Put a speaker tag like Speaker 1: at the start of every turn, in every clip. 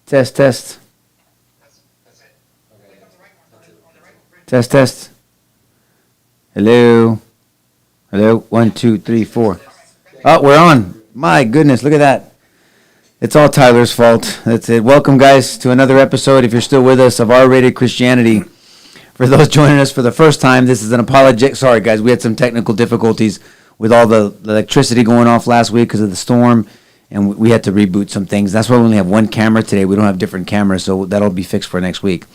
Speaker 1: Test, test. Test, test. Hello. Hello. 1, 2, 3, 4. Oh, we're on. My goodness, look at that. It's all Tyler's fault. That's it. Welcome, guys, to another episode, if you're still with us, of R-Rated Christianity. For those joining us for the first time, this is an apologetic. Sorry, guys, we had some technical difficulties with all the electricity going off last week because of the storm, and we had to reboot some things. That's why we only have one camera today. We don't have different cameras, so that'll be fixed for next week.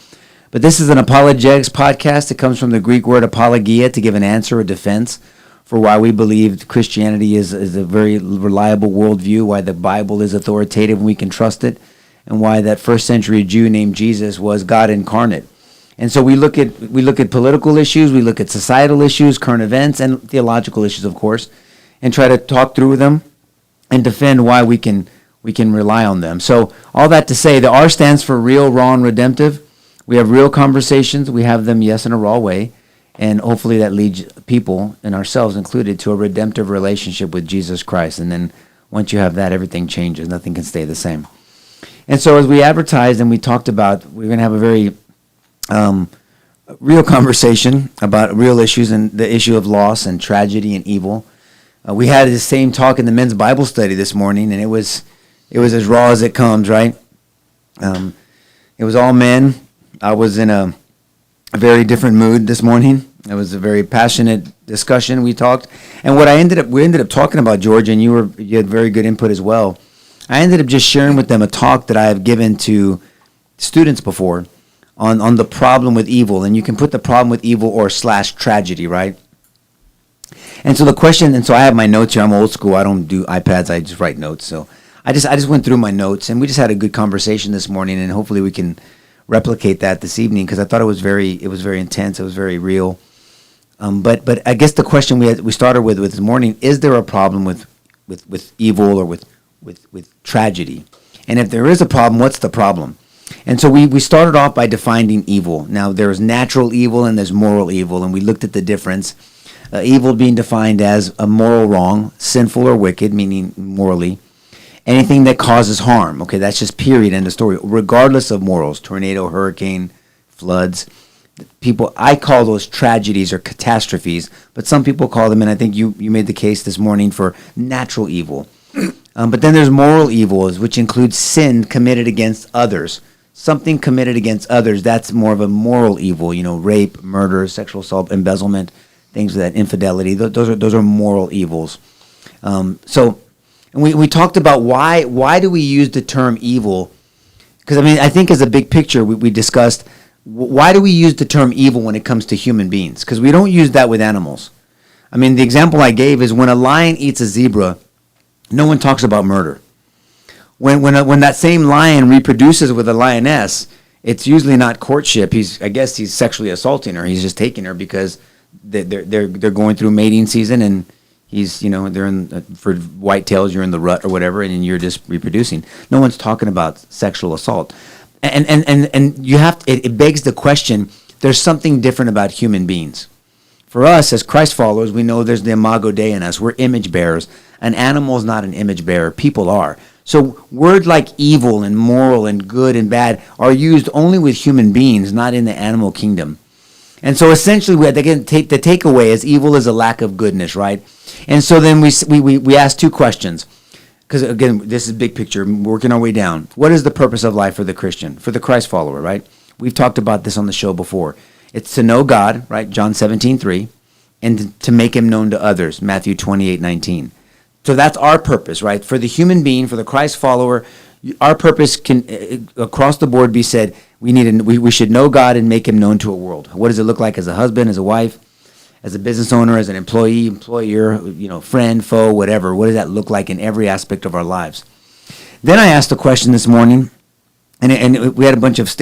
Speaker 1: But this is an apologetics podcast. It comes from the Greek word apologia, to give an answer or defense for why we believe Christianity is a very reliable worldview, why the Bible is authoritative and we can trust it, and why that first century Jew named Jesus was God incarnate. And so we look at political issues, we look at societal issues, current events, and theological issues, of course, and try to talk through them and defend why we can rely on them. So all that to say, the R stands for real, raw, and redemptive. We have real conversations. We have them, yes, in a raw way. And hopefully that leads people, and ourselves included, to a redemptive relationship with Jesus Christ. And then once you have that, everything changes. Nothing can stay the same. And so as we advertised and we talked about, we're going to have a very real conversation about real issues and the issue of loss and tragedy and evil. We had the same talk in the men's Bible study this morning, and it was as raw as it comes, right? It was all men. I was in a very different mood this morning. It was a very passionate discussion. We talked, and we ended up talking about, George, and you had very good input as well. I ended up just sharing with them a talk that I have given to students before on the problem with evil, and you can put the problem with evil or / tragedy, right? And so the question, and so I have my notes here. I'm old school. I don't do iPads. I just write notes. So I just went through my notes, and we just had a good conversation this morning, and hopefully we can replicate that this evening, because I thought it was very intense. It was very real. But I guess the question we started with this morning: is there a problem with evil or with tragedy? And if there is a problem, what's the problem? And so we started off by defining evil. Now, there's natural evil and there's moral evil, and we looked at the difference. Evil being defined as a moral wrong, sinful or wicked, meaning morally. Anything that causes harm. Okay, that's just period, end of story. Regardless of morals, tornado, hurricane, floods. I call those tragedies or catastrophes, but some people call them, and I think you made the case this morning, for natural evil. But then there's moral evils, which includes sin committed against others. Something committed against others, that's more of a moral evil. Rape, murder, sexual assault, embezzlement, things like that, infidelity. Those are moral evils. And we talked about why do we use the term evil? Because I think as a big picture, we discussed, why do we use the term evil when it comes to human beings? Because we don't use that with animals. The example I gave is when a lion eats a zebra, no one talks about murder. When that same lion reproduces with a lioness, it's usually not courtship. I guess he's sexually assaulting her. He's just taking her because they're going through mating season, and they're in for whitetails, you're in the rut or whatever, and you're just reproducing. No one's talking about sexual assault, and you have it begs the question. There's something different about human beings. For us as Christ followers, we know there's the imago Dei in us. We're image bearers. An animal is not an image bearer. People are. So words like evil and moral and good and bad are used only with human beings, not in the animal kingdom. And so essentially, the takeaway is evil is a lack of goodness, right? And so then we ask two questions, because again, this is big picture, working our way down. What is the purpose of life for the Christian, for the Christ follower, right? We've talked about this on the show before. It's to know God, right? John 17:3, and to make him known to others, Matthew 28:19. So that's our purpose, right? For the human being, for the Christ follower, our purpose can, across the board, be said, we should know God and make him known to a world. What does it look like as a husband, as a wife, as a business owner, as an employee, employer, friend, foe, whatever? What does that look like in every aspect of our lives? Then I asked a question this morning, and we had a bunch of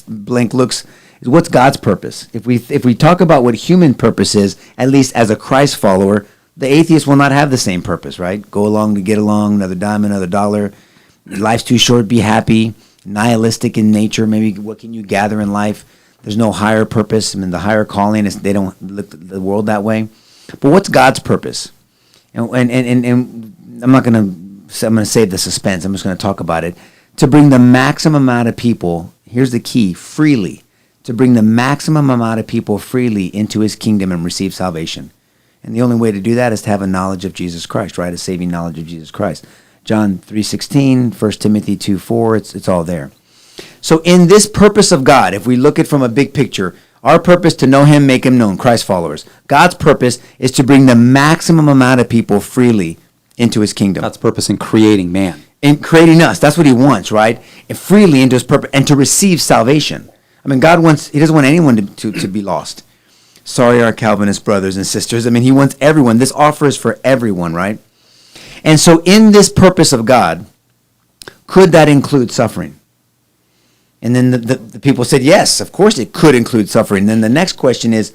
Speaker 1: blank looks. What's God's purpose? If we talk about what human purpose is, at least as a Christ follower, the atheist will not have the same purpose, right? Go along to get along, another dime, another dollar. Life's too short, be happy. Nihilistic in nature, maybe what can you gather in life? There's no higher purpose. The higher calling is they don't look at the world that way. But what's God's purpose? And I'm going to save the suspense. I'm just going to talk about it. to bring the maximum amount of people, here's the key, freely, to bring the maximum amount of people freely into his kingdom and receive salvation. And the only way to do that is to have a knowledge of Jesus Christ, right? A saving knowledge of Jesus Christ. John 3:16, 1 Timothy 2:4, it's all there. So in this purpose of God, if we look at it from a big picture, our purpose to know him, make him known, Christ followers. God's purpose is to bring the maximum amount of people freely into his kingdom.
Speaker 2: God's purpose in creating man.
Speaker 1: In creating us. That's what he wants, right? And freely into his purpose and to receive salvation. I mean, he doesn't want anyone to be lost. Sorry, our Calvinist brothers and sisters. I mean, he wants everyone. This offer is for everyone, right? And so in this purpose of God, could that include suffering? And then the people said, yes, of course it could include suffering. Then the next question is,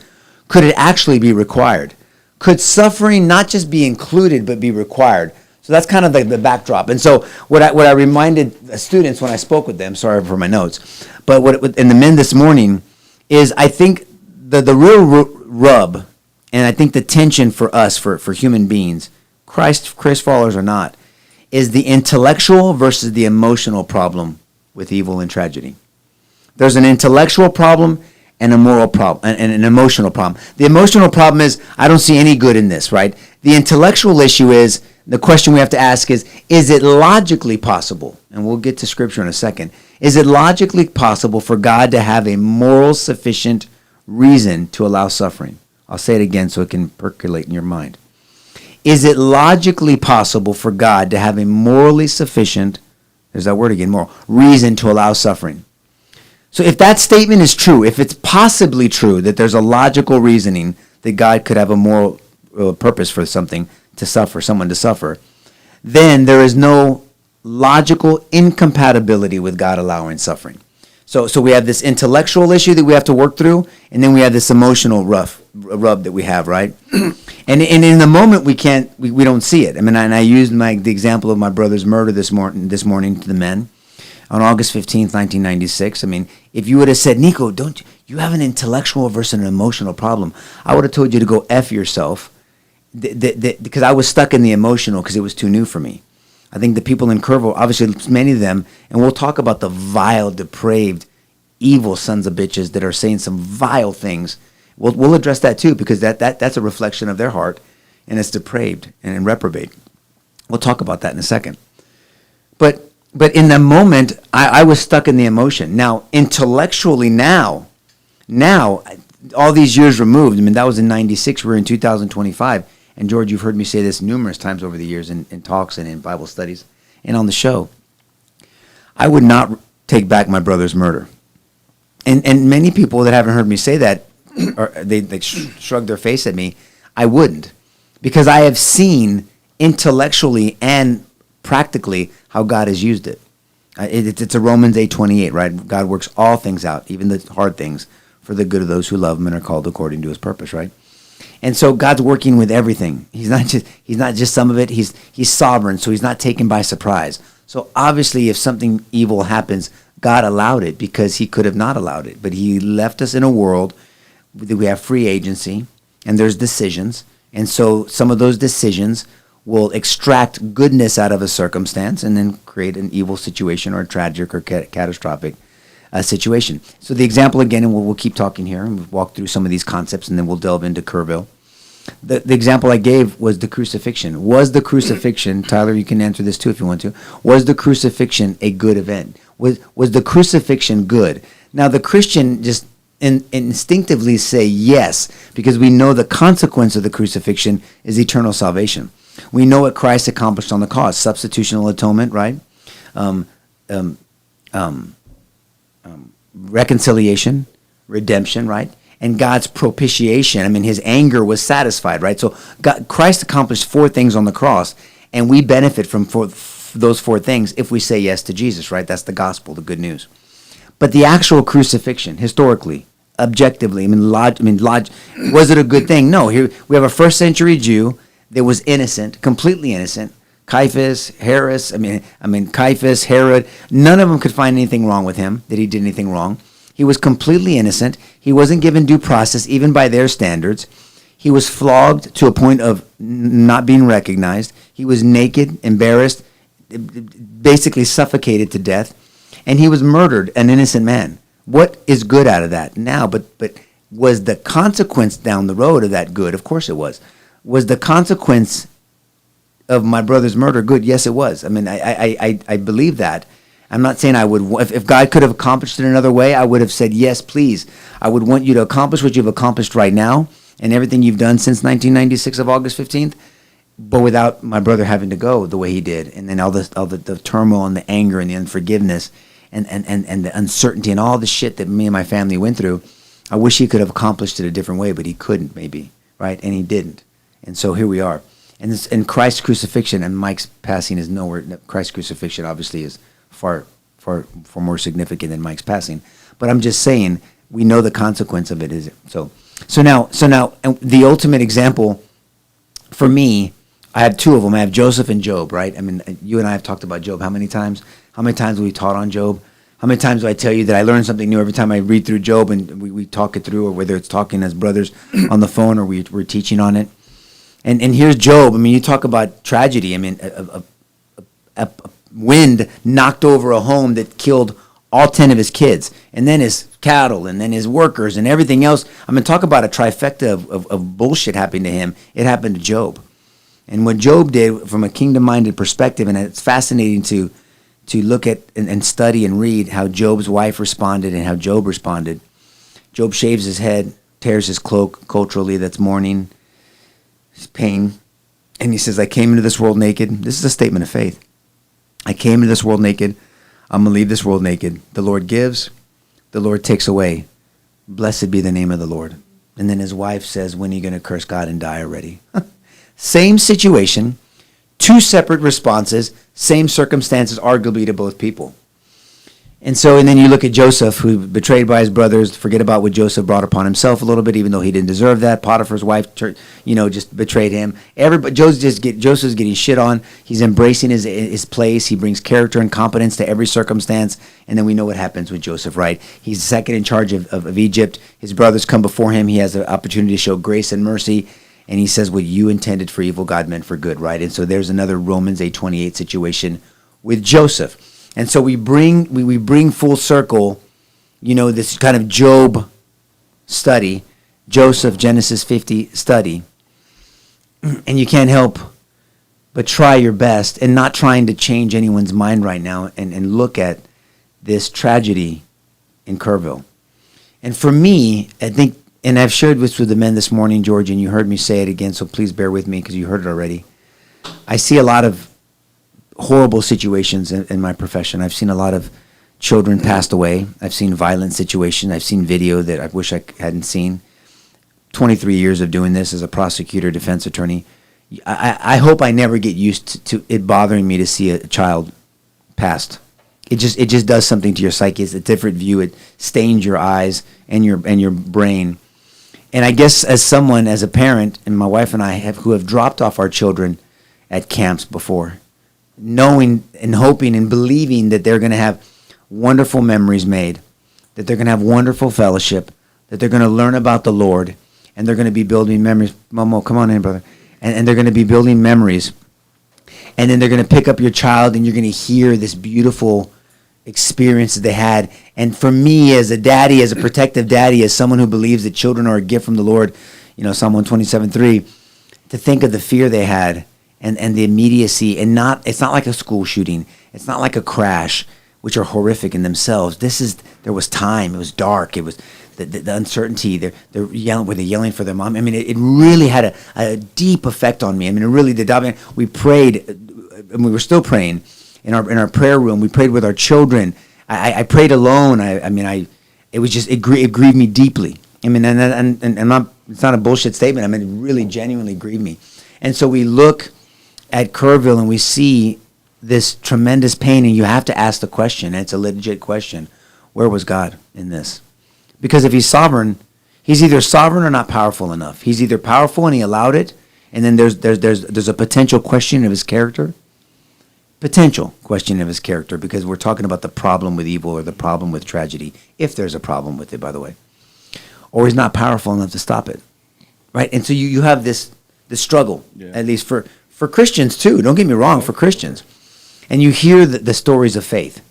Speaker 1: could it actually be required? Could suffering not just be included, but be required? So that's kind of the backdrop. And so what I reminded the students when I spoke with them, sorry for my notes, but and the men this morning is I think the real rub, and I think the tension for us, for human beings, Christ followers or not, is the intellectual versus the emotional problem with evil and tragedy. There's an intellectual problem and a moral problem and an emotional problem. The emotional problem is I don't see any good in this, right? The intellectual issue is, the question we have to ask is it logically possible? And we'll get to scripture in a second. Is it logically possible for God to have a moral sufficient reason to allow suffering? I'll say it again so it can percolate in your mind. Is it logically possible for God to have a morally sufficient, there's that word again, moral, reason to allow suffering? So if that statement is true, if it's possibly true that there's a logical reasoning that God could have a moral purpose for something to suffer, someone to suffer, then there is no logical incompatibility with God allowing suffering. So we have this intellectual issue that we have to work through, and then we have this emotional rub that we have, right? And in the moment we don't see it. I mean, and I used the example of my brother's murder this morning to the men on August 15th, 1996. I mean, if you would have said, Nico, don't you have an intellectual versus an emotional problem, I would have told you to go F yourself, because I was stuck in the emotional because it was too new for me. I think the people in Kerrville, obviously many of them, and we'll talk about the vile, depraved, evil sons of bitches that are saying some vile things. We'll address that too, because that's a reflection of their heart, and it's depraved and reprobate. We'll talk about that in a second. But in the moment, I was stuck in the emotion. Now, intellectually now, all these years removed, I mean, that was in 96, we're in 2025, and George, you've heard me say this numerous times over the years in talks and in Bible studies and on the show. I would not take back my brother's murder. And many people that haven't heard me say that, they shrug their face at me. I wouldn't, because I have seen intellectually and practically how God has used it. It's a Romans 8:28, right? God works all things out, even the hard things, for the good of those who love him and are called according to his purpose, right? And so God's working with everything. He's not just some of it. He's sovereign, so he's not taken by surprise. So obviously, if something evil happens, God allowed it because he could have not allowed it. But he left us in a world that we have free agency, and there's decisions. And so some of those decisions will extract goodness out of a circumstance and then create an evil situation or a tragic or catastrophic situation. So the example again, and we'll keep talking here, and we'll walk through some of these concepts, and then we'll delve into Kerrville. The example I gave was the crucifixion. Was the crucifixion, Tyler, you can answer this too if you want to, was the crucifixion a good event? Was the crucifixion good? Now the Christian just instinctively say yes, because we know the consequence of the crucifixion is eternal salvation. We know what Christ accomplished on the cross, substitutional atonement, right? Reconciliation, redemption, right? And God's propitiation. I mean, his anger was satisfied, right? So Christ accomplished 4 things on the cross, and we benefit from those 4 things if we say yes to Jesus, right? That's the gospel, the good news. But the actual crucifixion, historically, objectively, was it a good thing? No. Here we have a first century Jew that was innocent, completely innocent. Caiaphas, Herod, none of them could find anything wrong with him, that he did anything wrong. He was completely innocent. He wasn't given due process, even by their standards. He was flogged to a point of not being recognized. He was naked, embarrassed, basically suffocated to death, and he was murdered, an innocent man. What is good out of that now? But was the consequence down the road of that good? Of course it was. Was the consequence of my brother's murder good? Yes, it was. I mean, I believe that. I'm not saying I would, if God could have accomplished it another way, I would have said, yes, please. I would want you to accomplish what you've accomplished right now and everything you've done since 1996 of August 15th, but without my brother having to go the way he did. And then all the turmoil and the anger and the unforgiveness and the uncertainty and all the shit that me and my family went through. I wish he could have accomplished it a different way, but he couldn't, maybe, right? And he didn't. And so here we are. And Christ's crucifixion and Mike's passing is nowhere. Christ's crucifixion obviously is far more significant than Mike's passing. But I'm just saying, we know the consequence of it is so now the ultimate example for me, I have two of them. I have Joseph and Job, right? I mean, you and I have talked about Job how many times? How many times have we taught on Job? How many times do I tell you that I learn something new every time I read through Job and we talk it through, or whether it's talking as brothers on the phone or we're teaching on it? And here's Job. I mean, you talk about tragedy. I mean, a wind knocked over a home that killed all 10 of his kids, and then his cattle, and then his workers, and everything else. I mean, talk about a trifecta of bullshit happening to him. It happened to Job. And what Job did from a kingdom-minded perspective, and it's fascinating to look at and study and read how Job's wife responded and how Job responded. Job shaves his head, tears his cloak, culturally that's mourning, his pain, and he says, I came into this world naked. This is a statement of faith. I came into this world naked. I'm going to leave this world naked. The Lord gives, the Lord takes away. Blessed be the name of the Lord. And then his wife says, when are you going to curse God and die already? Same situation, two separate responses, same circumstances, arguably, to both people. And then you look at Joseph, who betrayed by his brothers. Forget about what Joseph brought upon himself a little bit, even though he didn't deserve that. Potiphar's wife, just betrayed him. Joseph's getting shit on. He's embracing his place. He brings character and competence to every circumstance. And then we know what happens with Joseph, right? He's second in charge of Egypt. His brothers come before him. He has the opportunity to show grace and mercy. And he says, what you intended for evil, God meant for good, right? And so there's another Romans 8:28 situation with Joseph. And so we bring full circle, this kind of Job study, Joseph, Genesis 50 study. And you can't help but try your best, and not trying to change anyone's mind right now, and look at this tragedy in Kerrville. And for me, I think, and I've shared this with the men this morning, George, and you heard me say it again, so please bear with me because you heard it already. I see a lot of horrible situations in my profession. I've seen a lot of children passed away. I've seen violent situations. I've seen video that I wish I hadn't seen. 23 years of doing this as a prosecutor, defense attorney. I hope I never get used to it bothering me to see a child passed. It just does something to your psyche. It's a different view. It stains your eyes and your brain. And I guess as a parent, and my wife and I who have dropped off our children at camps before, knowing and hoping and believing that they're going to have wonderful memories made, that they're going to have wonderful fellowship, that they're going to learn about the Lord, and they're going to be building memories. Momo, come on in, brother. And they're going to be building memories. And then they're going to pick up your child, and you're going to hear this beautiful experience that they had. And for me, as a daddy, as a protective daddy, as someone who believes that children are a gift from the Lord, Psalm 127:3, to think of the fear they had, and the immediacy, and it's not like a school shooting. It's not like a crash, which are horrific in themselves. There was time. It was dark. It was the uncertainty. They're yelling for their mom. I mean, it really had a deep effect on me. I mean, it really did. We prayed, and we were still praying in our prayer room. We prayed with our children. I prayed alone. It grieved me deeply. I mean, and it's not a bullshit statement. I mean, it really genuinely grieved me. And so we look at Kerrville and we see this tremendous pain, and you have to ask the question, and it's a legit question: where was God in this? Because if he's sovereign, he's either sovereign or not powerful enough. He's either powerful and he allowed it, and then there's a potential question of his character. Potential question of his character, because we're talking about the problem with evil or the problem with tragedy, if there's a problem with it, by the way. Or he's not powerful enough to stop it, right? And so you have this struggle, at least for Christians too. Don't get me wrong, for Christians. And you hear the stories of faith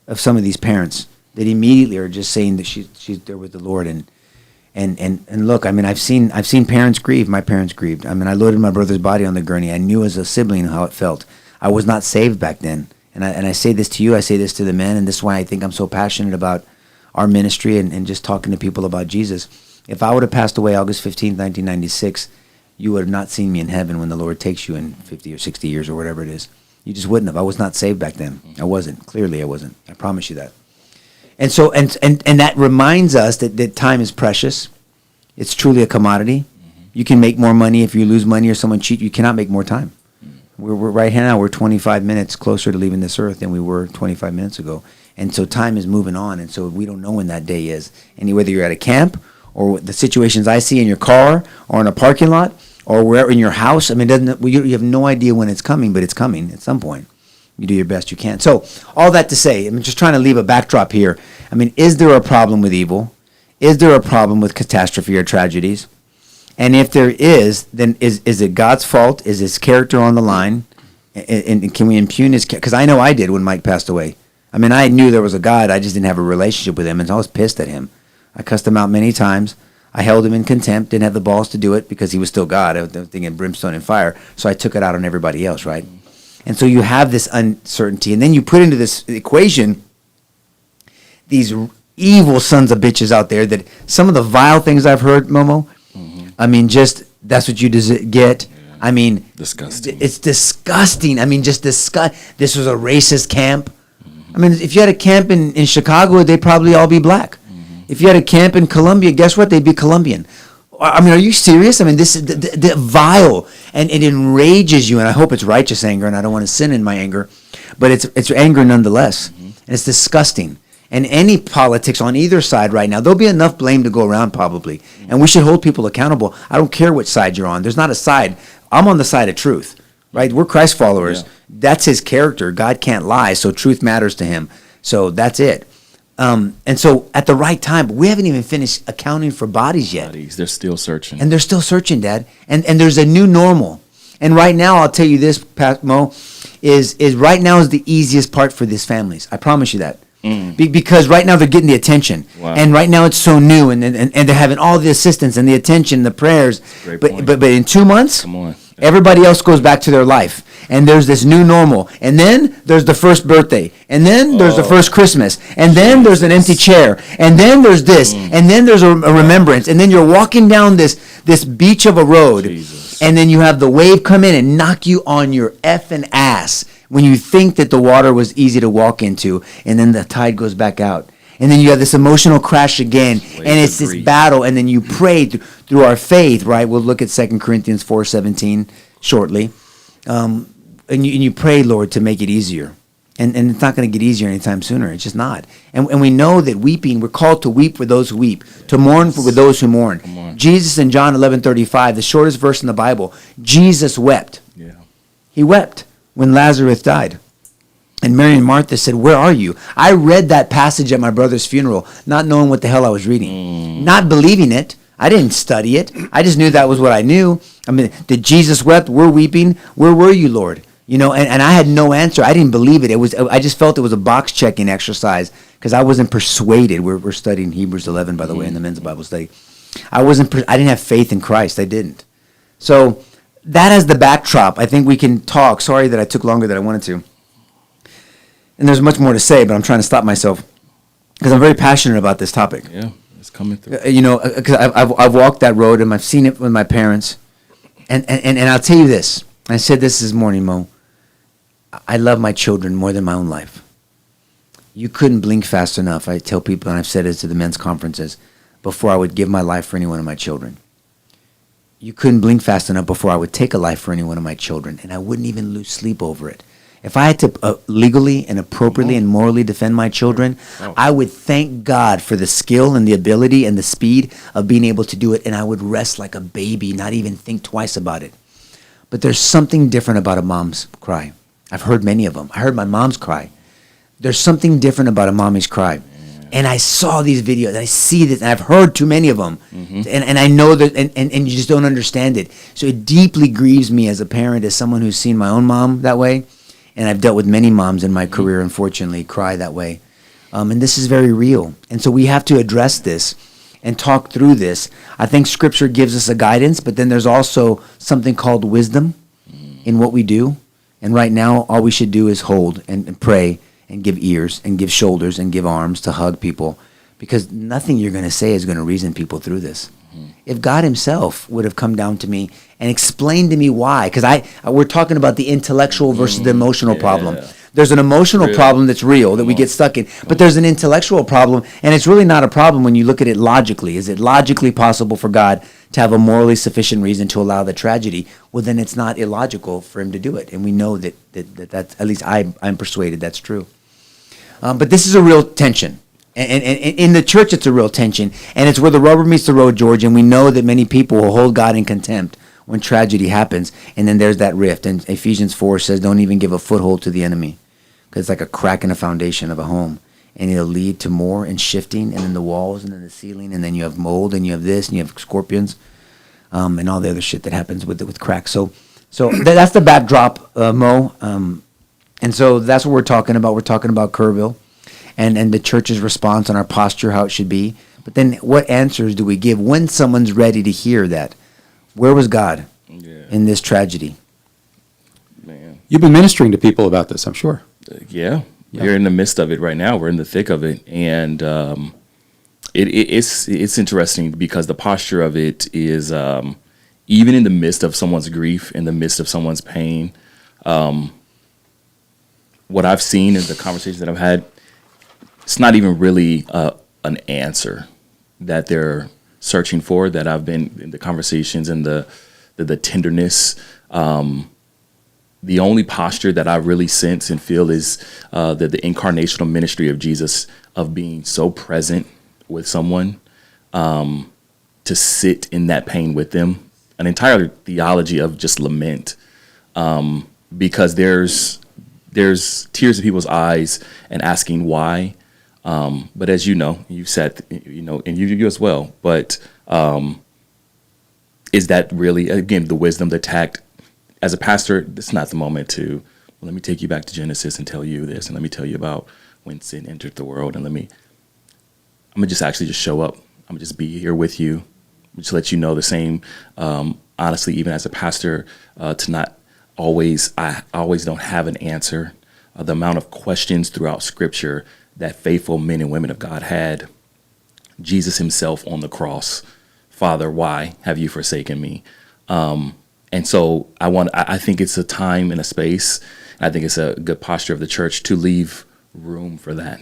Speaker 1: of some of these parents that immediately are just saying that she's there with the Lord. And look, I mean, I've seen parents grieve. My parents grieved. I mean, I loaded my brother's body on the gurney. I knew as a sibling how it felt. I was not saved back then. And I say this to you, I say this to the men, and this is why I think I'm so passionate about our ministry and just talking to people about Jesus. If I would have passed away August 15th, 1996, you would have not seen me in heaven when the Lord takes you in 50 or 60 years or whatever it is. You just wouldn't have. I was not saved back then. I wasn't. Clearly I wasn't. I promise you that. And so, and that reminds us that time is precious. It's truly a commodity. You can make more money if you lose money or someone cheat. You cannot make more time. We're right now, we're 25 minutes closer to leaving this earth than we were 25 minutes ago. And so time is moving on, and so we don't know when that day is. And whether you're at a camp or the situations I see in your car or in a parking lot or wherever in your house, I mean, you have no idea when it's coming, but it's coming at some point. You do your best you can. So all that to say, I'm just trying to leave a backdrop here. I mean, is there a problem with evil? Is there a problem with catastrophe or tragedies? And if there is, then is it God's fault? Is his character on the line? And can we impugn his character? Because I know I did when Mike passed away. I mean, I knew there was a God. I just didn't have a relationship with him, and I was pissed at him. I cussed him out many times. I held him in contempt, didn't have the balls to do it because he was still God. I was thinking brimstone and fire, so I took it out on everybody else, right? And so you have this uncertainty, and then you put into this equation these evil sons of bitches out there that some of the vile things I've heard, Momo, I mean, just that's what you get. Yeah. I mean,
Speaker 2: disgusting.
Speaker 1: It's disgusting. I mean, just disgust. This was a racist camp. I mean, if you had a camp in Chicago, they'd probably all be black. If you had a camp in Colombia, guess what? They'd be Colombian. I mean, are you serious? I mean, this is the vile, and it enrages you. And I hope it's righteous anger, and I don't want to sin in my anger, but it's anger nonetheless, and it's disgusting. And any politics on either side right now, there'll be enough blame to go around probably. And we should hold people accountable. I don't care which side you're on. There's not a side. I'm on the side of truth, right? We're Christ followers. Yeah. That's his character. God can't lie, so truth matters to him. So that's it. And so at the right time, but we haven't even finished accounting for bodies yet.
Speaker 2: They're still searching.
Speaker 1: And they're still searching, Dad. And there's a new normal. And right now, I'll tell you this, Pat Mo, is right now is the easiest part for these families. I promise you that. Because right now they're getting the attention, and right now it's so new, and they're having all the assistance and the attention, the prayers. But in 2 months, everybody else goes back to their life, and there's this new normal, and then there's the first birthday, and then there's the first Christmas, and then there's an empty chair, and then there's this, and then there's a remembrance, and then you're walking down this beach of a road, and then you have the wave come in and knock you on your effing ass. When you think that the water was easy to walk into, and then the tide goes back out. And then you have this emotional crash again, and it's this battle, and then you pray through our faith, right? We'll look at 2 Corinthians 4:17 shortly. And you pray, Lord, to make it easier. And it's not going to get easier anytime sooner. It's just not. And we know that weeping, we're called to weep for those who weep, to mourn with those who mourn. Jesus in John 11:35, the shortest verse in the Bible, Jesus wept. Yeah. He wept when Lazarus died. And Mary and Martha said, "Where are you?" I read that passage at my brother's funeral, not knowing what the hell I was reading. Not believing it. I didn't study it. I just knew that was what I knew. I mean, did Jesus wept? We're weeping. Where were you, Lord? You know, and I had no answer. I didn't believe it. I just felt it was a box-checking exercise because I wasn't persuaded. We're studying Hebrews 11, by the way, in the men's Bible study. I didn't have faith in Christ. I didn't. So that as the backdrop, I think we can talk. Sorry that I took longer than I wanted to. And there's much more to say, but I'm trying to stop myself because I'm very passionate about this topic.
Speaker 2: Yeah, it's coming through.
Speaker 1: You know, because I've walked that road and I've seen it with my parents. And I'll tell you this. I said this morning, Mo. I love my children more than my own life. You couldn't blink fast enough. I tell people, and I've said it to the men's conferences, before I would give my life for any one of my children. You couldn't blink fast enough before I would take a life for any one of my children, and I wouldn't even lose sleep over it. If I had to legally and appropriately and morally defend my children, I would thank God for the skill and the ability and the speed of being able to do it, and I would rest like a baby, not even think twice about it. But there's something different about a mom's cry. I've heard many of them. I heard my mom's cry. There's something different about a mommy's cry. And I saw these videos, and I see this, and I've heard too many of them. And I know that, and you just don't understand it. So it deeply grieves me as a parent, as someone who's seen my own mom that way. And I've dealt with many moms in my career, unfortunately, cry that way. And this is very real. And so we have to address this and talk through this. I think Scripture gives us a guidance, but then there's also something called wisdom in what we do. And right now, all we should do is hold and pray and give ears and give shoulders and give arms to hug people, because nothing you're going to say is going to reason people through this. If God himself would have come down to me and explained to me why, because we're talking about the intellectual versus the emotional problem. There's an emotional problem that's real that we get stuck in, but there's an intellectual problem, and it's really not a problem when you look at it logically. Is it logically possible for God to have a morally sufficient reason to allow the tragedy? Well, then it's not illogical for him to do it, and we know that's at least I'm persuaded that's true. But this is a real tension. And in the church, it's a real tension, and it's where the rubber meets the road, George, and we know that many people will hold God in contempt when tragedy happens, and then there's that rift. And Ephesians 4 says, don't even give a foothold to the enemy, because it's like a crack in the foundation of a home, and it'll lead to more and shifting, and then the walls, and then the ceiling, and then you have mold, and you have this, and you have scorpions, and all the other shit that happens with cracks. So that's the backdrop, Mo, and so that's what we're talking about. We're talking about Kerrville. And the church's response and our posture, how it should be. But then what answers do we give when someone's ready to hear that? Where was God in this tragedy?
Speaker 2: Man.
Speaker 3: You've been ministering to people about this, I'm sure.
Speaker 2: Yeah. We're in the midst of it right now. We're in the thick of it. And it's interesting because the posture of it is even in the midst of someone's grief, in the midst of someone's pain, what I've seen in the conversations that I've had, it's not even really an answer that they're searching for, that I've been in the conversations and the tenderness. The only posture that I really sense and feel is the incarnational ministry of Jesus, of being so present with someone, to sit in that pain with them, an entire theology of just lament, because there's tears in people's eyes and asking why. But as you know, you said, and you as well, but is that really, again, the wisdom, the tact? As a pastor, it's not the moment to, well, let me take you back to Genesis and tell you this, and let me tell you about when sin entered the world, and I'm going to just actually just show up. I'm going to just be here with you, just let you know the same. Honestly, even as a pastor, I always don't have an answer. The amount of questions throughout Scripture that faithful men and women of God had. Jesus himself on the cross. Father, why have you forsaken me? And so I think it's a time and a space. I think it's a good posture of the church to leave room for that.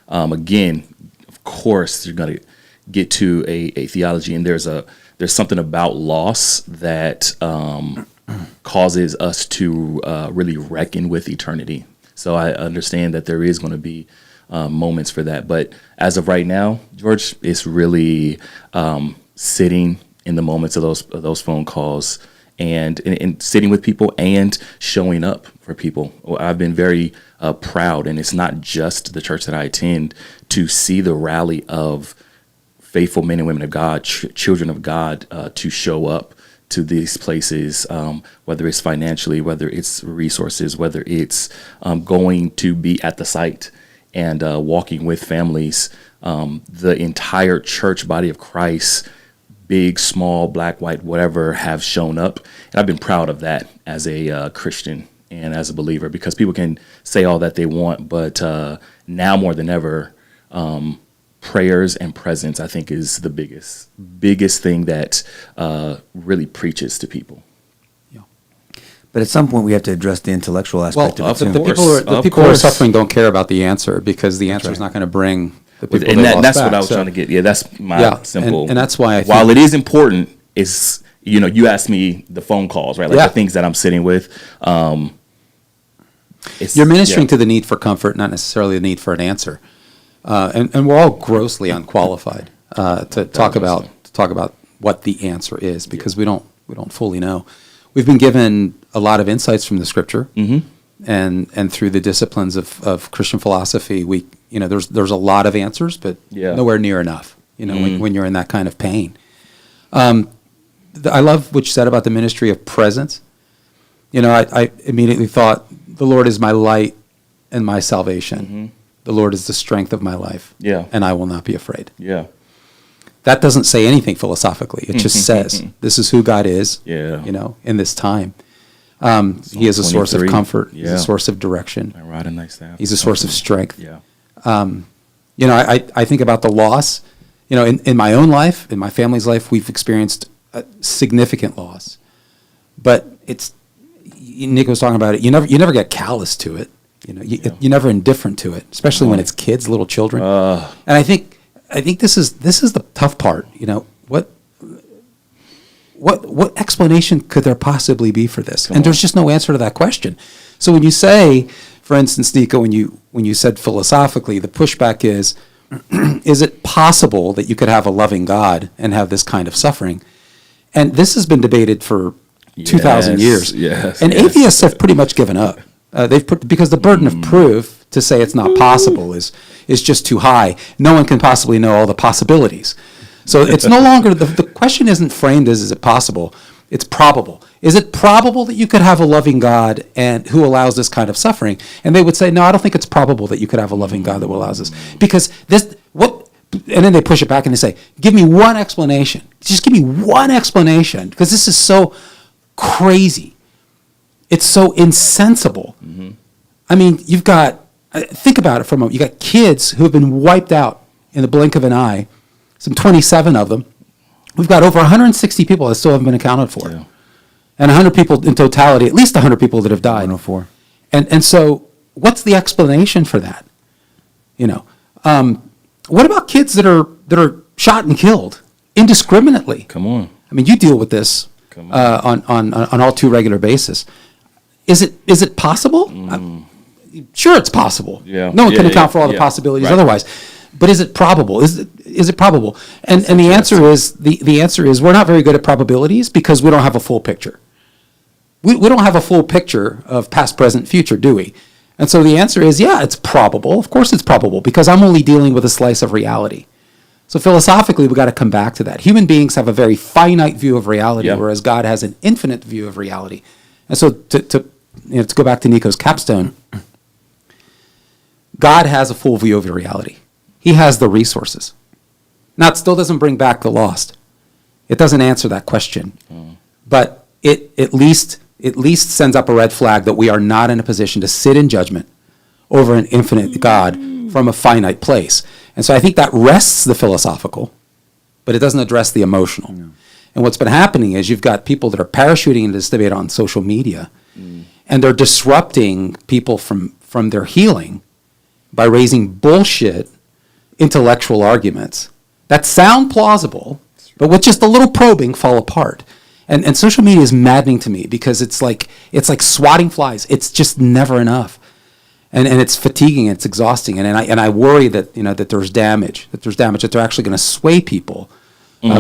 Speaker 2: Again, of course, you're going to get to a theology, and there's something about loss that causes us to really reckon with eternity. So I understand that there is going to be moments for that. But as of right now, George, it's really sitting in the moments of those phone calls and sitting with people and showing up for people. I've been very proud, and it's not just the church that I attend, to see the rally of faithful men and women of God, children of God, to show up to these places, whether it's financially, whether it's resources, whether it's going to be at the site and walking with families. The entire church body of Christ, big, small, black, white, whatever, have shown up. And I've been proud of that as a Christian and as a believer, because people can say all that they want, but now more than ever, prayers and presence, I think, is the biggest thing that really preaches to people. Yeah.
Speaker 1: But at some point, we have to address the intellectual aspect of it.
Speaker 3: The people who are suffering don't care about the answer, because the answer is not going to bring the people
Speaker 2: and that's
Speaker 3: back.
Speaker 2: What I was trying to get. Yeah, that's my simple.
Speaker 3: And that's why I think,
Speaker 2: while it is important, it's, you asked me the phone calls, right? Like the things that I'm sitting with.
Speaker 3: You're ministering to the need for comfort, not necessarily the need for an answer. And we're all grossly unqualified to talk about what the answer is, because we don't fully know. We've been given a lot of insights from the Scripture, and through the disciplines of Christian philosophy. There's a lot of answers, but nowhere near enough. When you're in that kind of pain. I love what you said about the ministry of presence. I immediately thought the Lord is my light and my salvation. The Lord is the strength of my life.
Speaker 2: Yeah.
Speaker 3: And I will not be afraid.
Speaker 2: Yeah.
Speaker 3: That doesn't say anything philosophically. It just says this is who God is.
Speaker 2: Yeah.
Speaker 3: In this time. He is a source of
Speaker 2: 23.
Speaker 3: comfort. He's
Speaker 2: Yeah.
Speaker 3: a source of direction.
Speaker 2: I ride a nice staff.
Speaker 3: He's a source of strength.
Speaker 2: Yeah.
Speaker 3: I think about the loss. In my own life, in my family's life, we've experienced a significant loss. But Nick was talking about it. You never get callous to it. You're never indifferent to it, especially when it's kids, little children. And I think this is the tough part. What explanation could there possibly be for this? And there's just no answer to that question. So when you say, for instance, Nico, when you said philosophically, the pushback is it possible that you could have a loving God and have this kind of suffering? And this has been debated for 2,000 years.
Speaker 2: Yes,
Speaker 3: and atheists have pretty much given up. Because the burden of proof to say it's not possible is just too high. No one can possibly know all the possibilities. So it's no longer, the question isn't framed as is it possible? It's probable. Is it probable that you could have a loving God and who allows this kind of suffering? And they would say, no, I don't think it's probable that you could have a loving God that allows this. Because and then they push it back and they say, give me one explanation. Just give me one explanation, because this is so crazy. It's so insensible. I mean, think about it for a moment. You got kids who have been wiped out in the blink of an eye, some 27 of them. We've got over 160 people that still haven't been accounted for.
Speaker 2: Yeah.
Speaker 3: And 100 people in totality, at least 100 people that have died.
Speaker 1: 104.
Speaker 3: And so what's the explanation for that? What about kids that are shot and killed indiscriminately?
Speaker 2: Come on.
Speaker 3: I mean, you deal with this on all too regular basis. Is it possible? Sure, it's possible.
Speaker 2: Yeah.
Speaker 3: No one can
Speaker 2: Yeah,
Speaker 3: account for all
Speaker 2: yeah,
Speaker 3: the possibilities
Speaker 2: right.
Speaker 3: otherwise. But is it probable? Is it probable? And the answer is the answer is we're not very good at probabilities because we don't have a full picture. We don't have a full picture of past, present, future, do we? And so the answer is, yeah, it's probable. Of course it's probable, because I'm only dealing with a slice of reality. So philosophically, we've got to come back to that. Human beings have a very finite view of reality, whereas God has an infinite view of reality. And so to go back to Nico's capstone, God has a full view of reality. He has the resources. Now, it still doesn't bring back the lost. It doesn't answer that question. But it at least sends up a red flag that we are not in a position to sit in judgment over an infinite God from a finite place. And so I think that rests the philosophical, but it doesn't address the emotional. No. And what's been happening is you've got people that are parachuting into this debate on social media, and they're disrupting people from their healing by raising bullshit intellectual arguments that sound plausible, but with just a little probing fall apart. And social media is maddening to me because it's like swatting flies. It's just never enough. And it's fatiguing, it's exhausting, and I worry that that there's damage, that they're actually going to sway people with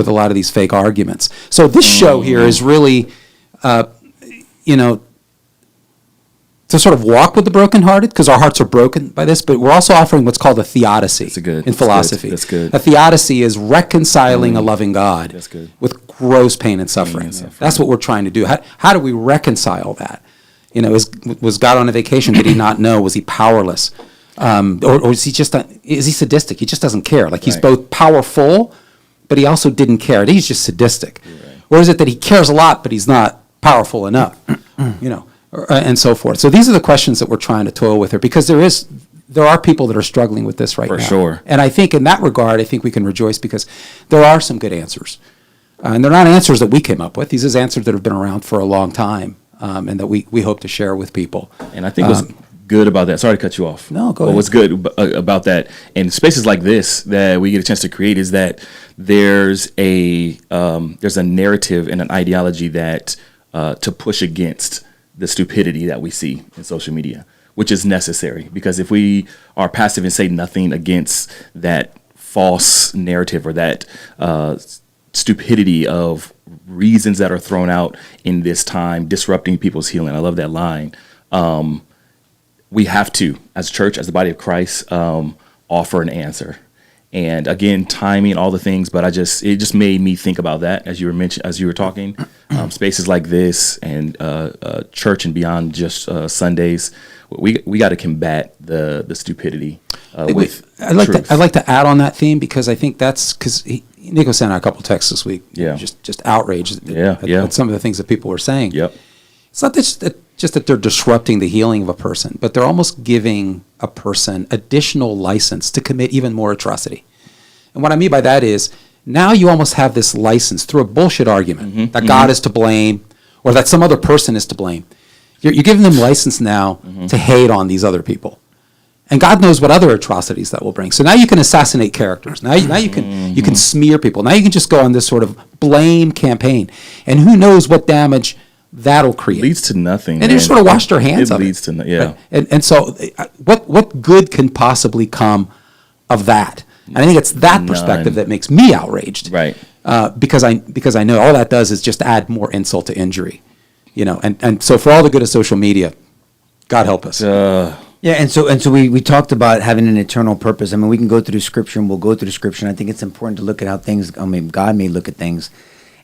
Speaker 3: a lot of these fake arguments. So this show here is really, to sort of walk with the brokenhearted, because our hearts are broken by this, but we're also offering what's called a theodicy in philosophy.
Speaker 2: That's good.
Speaker 3: A theodicy is reconciling a loving God with gross pain and suffering. That's what we're trying to do. How do we reconcile that? Was God on a vacation? Did he not know? Was he powerless? Or is he sadistic? He just doesn't care. Like he's both powerful, but he also didn't care. He's just sadistic. Or is it that he cares a lot, but he's not powerful enough? And so forth. So these are the questions that we're trying to toil with here, because there are people that are struggling with this right now.
Speaker 2: For sure.
Speaker 3: And I think in that regard, I think we can rejoice because there are some good answers. And they're not answers that we came up with. These are answers that have been around for a long time, and that we hope to share with people.
Speaker 2: And I think what's good about that, sorry to cut you off.
Speaker 3: No, go ahead.
Speaker 2: What's good about that, and spaces like this that we get a chance to create, is that there's a narrative and an ideology that to push against the stupidity that we see in social media, which is necessary, because if we are passive and say nothing against that false narrative or that stupidity of reasons that are thrown out in this time, disrupting people's healing. I love that line. We have to, as church, as the body of Christ, offer an answer. And again, timing, all the things, but it just made me think about that as you were talking. Spaces like this and church and beyond just Sundays, we got to combat the stupidity with truth.
Speaker 3: I'd like to add on that theme, because I think that's because Nico sent out a couple texts this week.
Speaker 2: Yeah.
Speaker 3: Just outraged at some of the things that people were saying.
Speaker 2: Yep.
Speaker 3: It's not just that they're disrupting the healing of a person, but they're almost giving a person additional license to commit even more atrocity. And what I mean by that is, now you almost have this license through a bullshit argument that God is to blame, or that some other person is to blame. You're giving them license now to hate on these other people. And God knows what other atrocities that will bring. So now you can assassinate characters. Now you can smear people. Now you can just go on this sort of blame campaign. And who knows what damage that'll create.
Speaker 2: Leads to nothing.
Speaker 3: And you sort of washed their hands of it.
Speaker 2: It leads to yeah.
Speaker 3: Right? And so what good can possibly come of that? And I think it's that perspective that makes me outraged.
Speaker 2: Right.
Speaker 3: Because I know all that does is just add more insult to injury. And so for all the good of social media, God help us.
Speaker 1: Yeah, and so we talked about having an eternal purpose. I mean, we can go through Scripture, and we'll go through Scripture. And I think it's important to look at how things. I mean, God may look at things,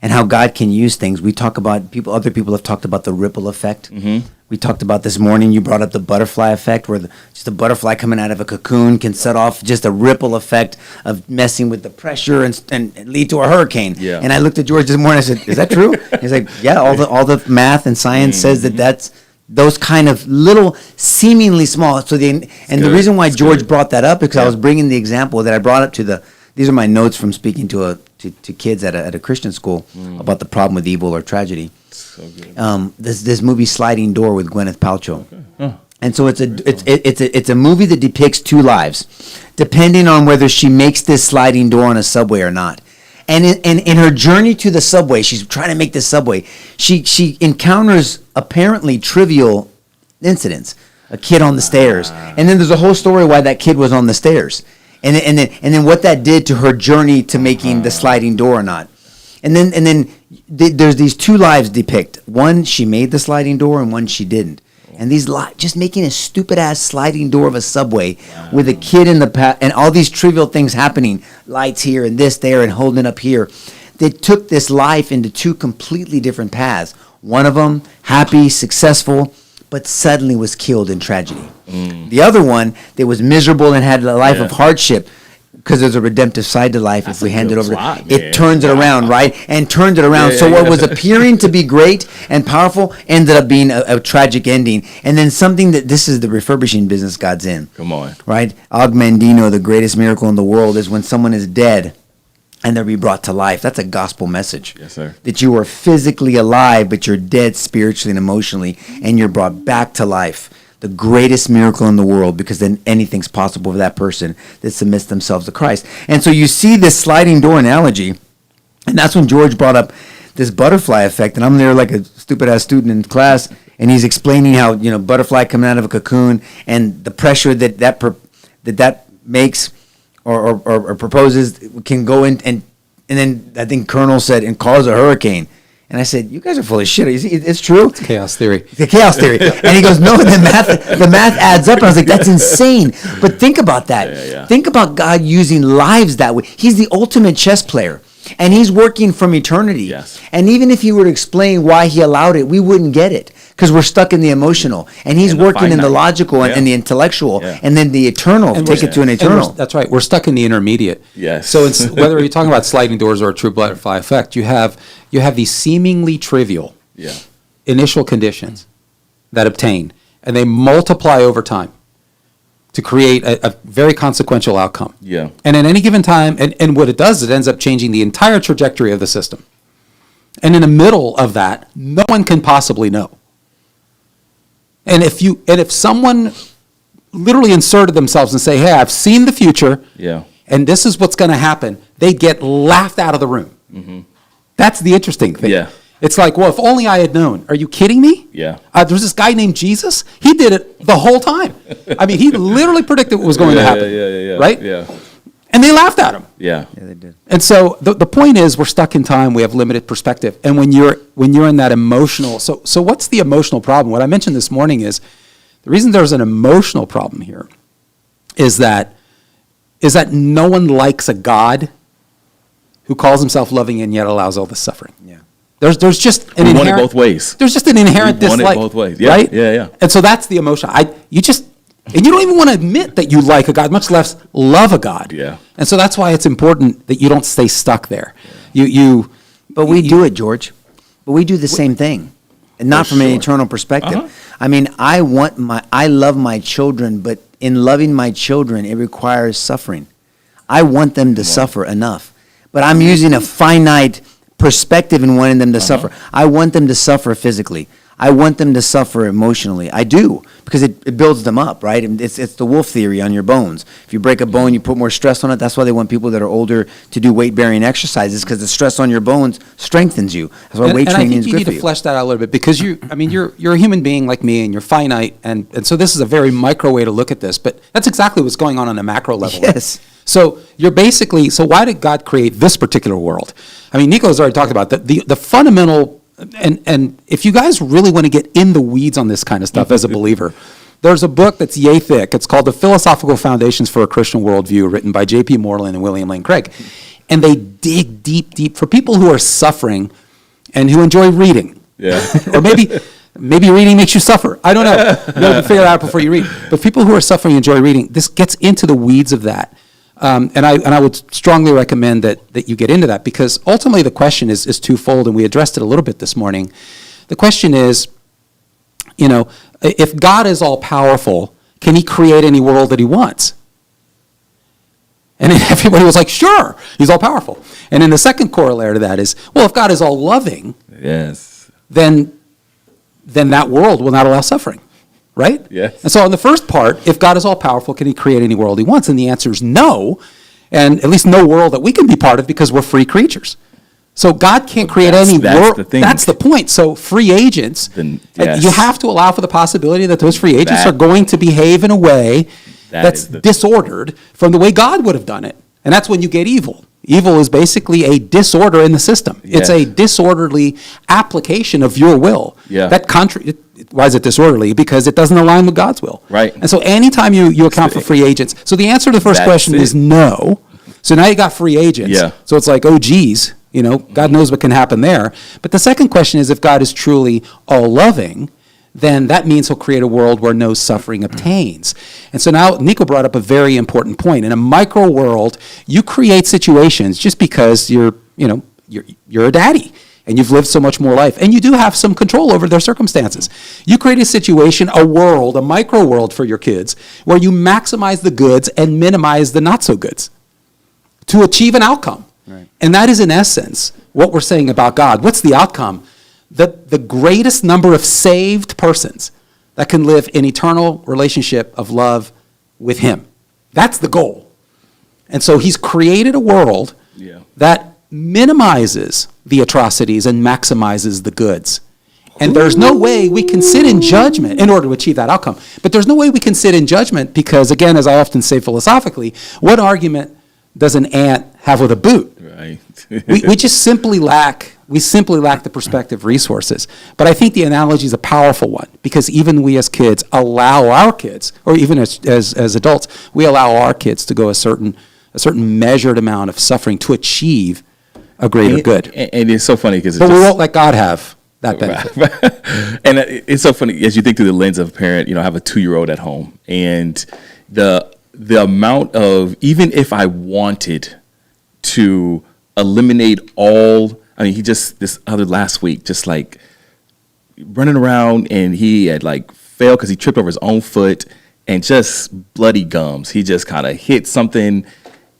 Speaker 1: and how God can use things. We talk about other people have talked about the ripple effect. Mm-hmm. We talked about this morning. You brought up the butterfly effect, where just a butterfly coming out of a cocoon can set off just a ripple effect of messing with the pressure and lead to a hurricane.
Speaker 2: Yeah.
Speaker 1: And I looked at George this morning. I said, "Is that true?" He's like, "Yeah, all the math and science says that's." Those kind of little, seemingly small. The reason why George brought that up is because I was bringing the example that I brought up these are my notes from speaking to kids at a Christian school about the problem with evil or tragedy.
Speaker 2: So good.
Speaker 1: This movie Sliding Door with Gwyneth Paltrow. Okay. Huh. And so it's a movie that depicts two lives, depending on whether she makes this sliding door on a subway or not. And in her journey to the subway, she's trying to make this subway. She encounters apparently trivial incidents. A kid on the stairs, and then there's a whole story why that kid was on the stairs, and then what that did to her journey to making the sliding door or not. And then there's these two lives depict. One, she made the sliding door, and one she didn't. And these just making a stupid ass sliding door of a subway with a kid in the path and all these trivial things happening, lights here and this there and holding up here. They took this life into two completely different paths. One of them happy, successful, but suddenly was killed in tragedy. The other one that was miserable and had a life of hardship. Because there's a redemptive side to life. If we hand it over, it turns it around, right? And turned it around. So what was appearing to be great and powerful ended up being a tragic ending. And then something this is the refurbishing business God's in.
Speaker 2: Come on.
Speaker 1: Right? Og Mandino, the greatest miracle in the world is when someone is dead and they're be brought to life. That's a gospel message.
Speaker 2: Yes, sir.
Speaker 1: That you are physically alive, but you're dead spiritually and emotionally, and you're brought back to life. The greatest miracle in the world, because then anything's possible for that person that submits themselves to Christ. And so you see this sliding door analogy, and that's when George brought up this butterfly effect, and I'm there like a stupid-ass student in class, and he's explaining how, butterfly coming out of a cocoon, and the pressure that makes or proposes can go in, and then I think Colonel said, and cause a hurricane. And I said, "You guys are full of shit. It's true."
Speaker 3: It's chaos theory.
Speaker 1: The chaos theory. And he goes, "No, the math adds up." And I was like, "That's insane." But think about that.
Speaker 2: Yeah.
Speaker 1: Think about God using lives that way. He's the ultimate chess player. And he's working from eternity.
Speaker 2: Yes.
Speaker 1: And even if he were to explain why he allowed it, we wouldn't get it. Because we're stuck in the emotional. And he's working in the logical and the intellectual. Yeah. And then the eternal, take it to an eternal.
Speaker 3: That's right. We're stuck in the intermediate.
Speaker 2: Yes.
Speaker 3: So it's, whether you're talking about sliding doors or a true butterfly effect, you have these seemingly trivial initial conditions that obtain, and they multiply over time to create a very consequential outcome.
Speaker 2: Yeah.
Speaker 3: And at any given time, and what it does, it ends up changing the entire trajectory of the system. And in the middle of that, no one can possibly know. And if someone literally inserted themselves and say, "Hey, I've seen the future, and this is what's going to happen," they'd get laughed out of the room. Mm-hmm. That's the interesting thing.
Speaker 2: Yeah.
Speaker 3: It's like, well, if only I had known. Are you kidding me?
Speaker 2: Yeah.
Speaker 3: There's this guy named Jesus. He did it the whole time. I mean, he literally predicted what was going to happen.
Speaker 2: Yeah.
Speaker 3: Right?
Speaker 2: Yeah.
Speaker 3: And they laughed at him.
Speaker 2: Yeah.
Speaker 1: Yeah, they did.
Speaker 3: And so the point is, we're stuck in time. We have limited perspective. And when you're in that emotional, so what's the emotional problem? What I mentioned this morning is the reason there's an emotional problem here is that is that no one likes a God who calls himself loving and yet allows all this suffering.
Speaker 1: Yeah.
Speaker 3: There's just an
Speaker 2: We
Speaker 3: inherent,
Speaker 2: want it both ways.
Speaker 3: There's just an inherent
Speaker 2: We want it
Speaker 3: dislike.
Speaker 2: both ways. Yeah,
Speaker 3: right?
Speaker 2: yeah.
Speaker 3: And so that's the emotion. And you don't even want to admit that you like a God, much less love a God.
Speaker 2: Yeah.
Speaker 3: And so that's why it's important that you don't stay stuck there.
Speaker 1: But we do it, George. But we do the same thing, and not
Speaker 2: For
Speaker 1: from an
Speaker 2: sure.
Speaker 1: eternal perspective.
Speaker 2: Uh-huh.
Speaker 1: I mean, I love my children, but in loving my children, it requires suffering. I want them to suffer enough, but I'm using a finite perspective in wanting them to suffer. I want them to suffer physically. I want them to suffer emotionally. I do, because it builds them up, right? And it's the wolf theory on your bones. If you break a bone, you put more stress on it. That's why they want people that are older to do weight-bearing exercises, because the stress on your bones strengthens you. That's why weight training is
Speaker 3: I think you
Speaker 1: good
Speaker 3: need
Speaker 1: for
Speaker 3: to
Speaker 1: you.
Speaker 3: flesh that out a little bit, because you're a human being like me, and you're finite, and so this is a very micro way to look at this, but that's exactly what's going on a macro level.
Speaker 1: Yes.
Speaker 3: So so why did God create this particular world? I mean, Nico's already talked about the fundamental, and if you guys really want to get in the weeds on this kind of stuff as a believer, there's a book that's yay thick. It's called The Philosophical Foundations for a Christian Worldview, written by J.P. Moreland and William Lane Craig. And they dig deep for people who are suffering and who enjoy reading.
Speaker 2: Yeah.
Speaker 3: Or maybe reading makes you suffer. I don't know. You have to figure that out before you read. But people who are suffering and enjoy reading, this gets into the weeds of that. And I would strongly recommend that you get into that, because ultimately the question is twofold, and we addressed it a little bit this morning. The question is, if God is all powerful, can he create any world that he wants? And then everybody was like, sure, he's all powerful. And then the second corollary to that is, well, if God is all loving,
Speaker 2: Yes.
Speaker 3: then that world will not allow suffering. Right?
Speaker 2: Yes.
Speaker 3: And so on the first part, if God is all powerful, can he create any world he wants? And the answer is no, and at least no world that we can be part of, because we're free creatures. So God can't create any world.
Speaker 2: The thing.
Speaker 3: That's the point. So free agents,
Speaker 2: Then, yes.
Speaker 3: you have to allow for the possibility that those free agents
Speaker 2: That-
Speaker 3: are going to behave in a way
Speaker 2: That
Speaker 3: that's
Speaker 2: is the-
Speaker 3: disordered from the way God would have done it. And that's when you get evil. Evil is basically a disorder in the system. It's
Speaker 2: Yeah.
Speaker 3: a disorderly application of your will.
Speaker 2: Yeah.
Speaker 3: Why is it disorderly? Because it doesn't align with God's will.
Speaker 2: Right.
Speaker 3: And so anytime you account for free agents, so the answer to the first
Speaker 2: That's
Speaker 3: question
Speaker 2: it.
Speaker 3: is no. So now you got free agents.
Speaker 2: Yeah.
Speaker 3: So it's like, oh, geez, God knows what can happen there. But the second question is, if God is truly all-loving, then that means he'll create a world where no suffering obtains. And so now Nico brought up a very important point. In a micro world, you create situations just because you're a daddy and you've lived so much more life, and you do have some control over their circumstances. You create a situation, a world, a micro world for your kids, where you maximize the goods and minimize the not so goods to achieve an outcome.
Speaker 1: Right.
Speaker 3: And that is, in essence, what we're saying about God. What's the outcome? The greatest number of saved persons that can live in eternal relationship of love with him. That's the goal. And so he's created a world that minimizes the atrocities and maximizes the goods. And there's no way we can sit in judgment in order to achieve that outcome. But there's no way we can sit in judgment because, again, as I often say philosophically, what argument does an ant have with a boot?
Speaker 2: Right.
Speaker 3: we just simply lack the perspective resources. But I think the analogy is a powerful one, because even we as kids allow our kids, or even as adults, we allow our kids to go a certain measured amount of suffering to achieve a greater good.
Speaker 2: And it's so funny because
Speaker 3: But we won't let God have that benefit.
Speaker 2: And it's so funny as you think through the lens of a parent. I have a 2-year-old at home, and the amount of, even if I wanted to eliminate all, he just, this other last week, just like running around, and he had like failed because he tripped over his own foot and just bloody gums. He just kind of hit something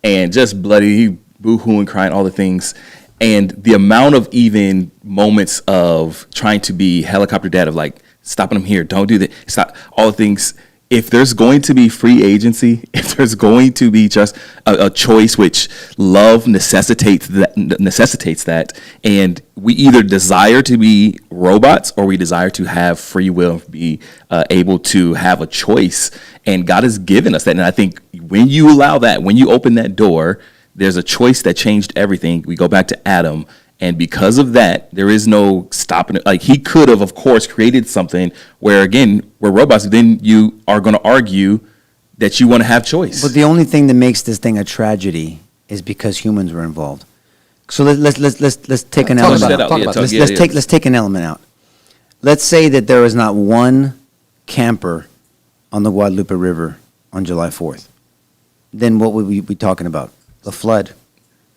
Speaker 2: and just bloody, he boo-hooing, crying, all the things. And the amount of even moments of trying to be helicopter dad, of like stopping him here, don't do that, stop, all the things. If there's going to be free agency, if there's going to be just a choice, which love necessitates that, and we either desire to be robots or we desire to have free will, be able to have a choice, and God has given us that. And I think when you allow that, when you open that door, there's a choice that changed everything. We go back to Adam. And because of that, there is no stopping it. Like, he could have, of course, created something where, again, we're robots. Then you are going to argue that you want to have choice.
Speaker 1: But the only thing that makes this thing a tragedy is because humans were involved. So let's take an
Speaker 3: Talk
Speaker 1: element
Speaker 3: about it.
Speaker 1: out.
Speaker 3: Talk about
Speaker 2: it.
Speaker 1: Let's take an element out. Let's say that there is not one camper on the Guadalupe River on July 4th. Then what would we be talking about? The flood.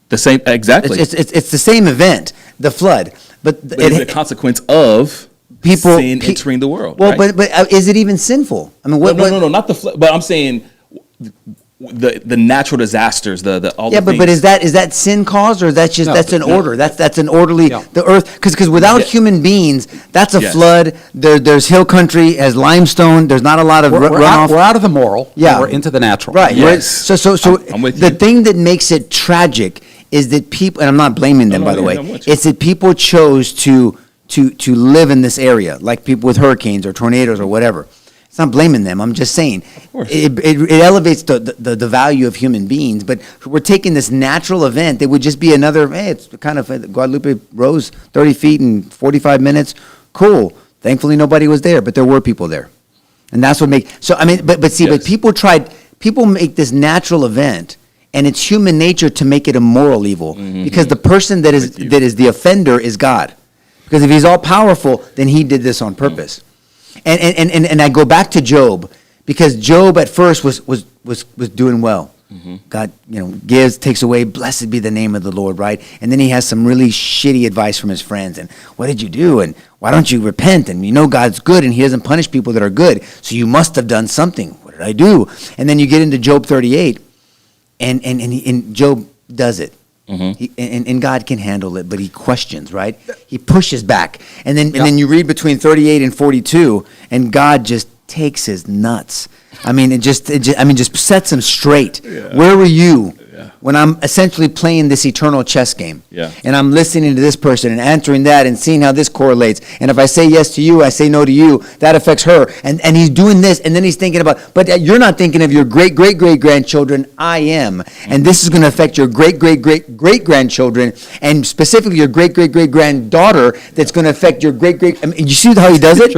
Speaker 2: The same, exactly.
Speaker 1: It's the same event, the flood, but
Speaker 2: But it's a consequence of sin entering the world.
Speaker 1: Well,
Speaker 2: right?
Speaker 1: but is it even sinful? I mean,
Speaker 2: No, not the flood. But I'm saying the natural disasters, all
Speaker 1: Yeah,
Speaker 2: the
Speaker 1: but
Speaker 2: things.
Speaker 1: is that sin caused, or is that just
Speaker 3: No,
Speaker 1: that's an
Speaker 3: no.
Speaker 1: order? That's an orderly
Speaker 3: Yeah.
Speaker 1: the earth because without
Speaker 2: Yeah.
Speaker 1: human beings, that's a
Speaker 2: Yes.
Speaker 1: flood. There's hill country, has limestone. There's not a lot of
Speaker 3: We're
Speaker 1: runoff.
Speaker 3: out of the moral.
Speaker 1: Yeah.
Speaker 3: And we're into the natural.
Speaker 1: Right.
Speaker 2: Yes.
Speaker 1: Right. So
Speaker 2: I'm with
Speaker 1: the
Speaker 2: you.
Speaker 1: thing that makes it tragic is that people, and I'm not blaming them,
Speaker 2: No,
Speaker 1: by the
Speaker 2: yeah,
Speaker 1: way,
Speaker 2: I'm with you.
Speaker 1: it's that people chose to live in this area, like people with hurricanes or tornadoes or whatever. It's not blaming them. I'm just saying
Speaker 2: course.
Speaker 1: it elevates the value of human beings. But we're taking this natural event that would just be another. Hey, it's kind of Guadalupe rose 30 feet in 45 minutes. Cool. Thankfully, nobody was there, but there were people there, and that's what make. So I mean, but see, but
Speaker 2: Yes.
Speaker 1: people make this natural event, and it's human nature to make it a moral evil because the person that
Speaker 2: With you.
Speaker 1: is the offender is God. Because if he's all powerful, then he did this on purpose. And I go back to Job because Job at first was doing well. God, gives, takes away, blessed be the name of the Lord, right? And then he has some really shitty advice from his friends. And what did you do? And why don't you repent? And God's good and he doesn't punish people that are good. So you must have done something. What did I do? And then you get into Job 38 and Job does it. And God can handle it, but he questions, right? He pushes back. And then you read between 38 and 42 and God just takes his nuts. I mean, it just sets him straight.
Speaker 2: Yeah.
Speaker 1: Where were you
Speaker 2: Yeah.
Speaker 1: when I'm essentially playing this eternal chess game?
Speaker 2: Yeah.
Speaker 1: And I'm listening to this person and answering that and seeing how this correlates. And if I say yes to you, I say no to you, that affects her. And he's doing this, and then he's thinking about, but you're not thinking of your great-great-great-grandchildren. I am. And this is going to affect your great-great-great-great-grandchildren, and specifically your great-great-great-granddaughter that's going to affect your great-great. I mean, you see how he does it?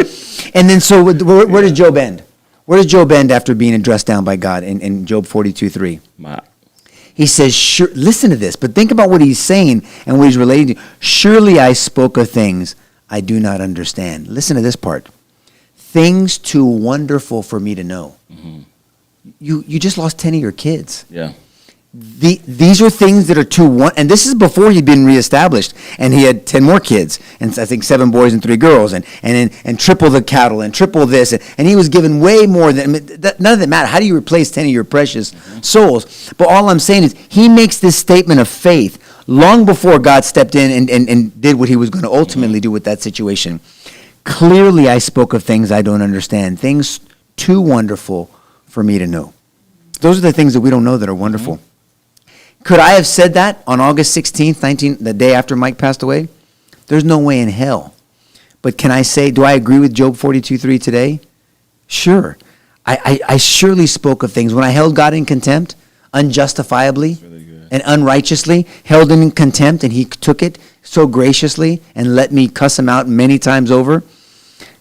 Speaker 1: And then so where does Job end? Where does Job end after being addressed down by God in Job 42:3? He says, sure, listen to this, but think about what he's saying and what he's relating to. Surely I spoke of things I do not understand. Listen to this part. Things too wonderful for me to know. You just lost 10 of your kids.
Speaker 2: Yeah.
Speaker 1: These are things that are and this is before he'd been reestablished, and he had 10 more kids, and I think 7 boys and 3 girls, and triple the cattle, and triple this, and he was given way more than, none of that matter. How do you replace 10 of your precious souls? But all I'm saying is, he makes this statement of faith long before God stepped in and did what he was going to ultimately do with that situation. Clearly I spoke of things I don't understand, things too wonderful for me to know. Those are the things that we don't know that are wonderful. Could I have said that on August 16th, the day after Mike passed away? There's no way in hell. But can I say, do I agree with Job 42:3 today? Sure. I surely spoke of things. When I held God in contempt, unjustifiably and unrighteously, held him in contempt, and he took it so graciously and let me cuss him out many times over.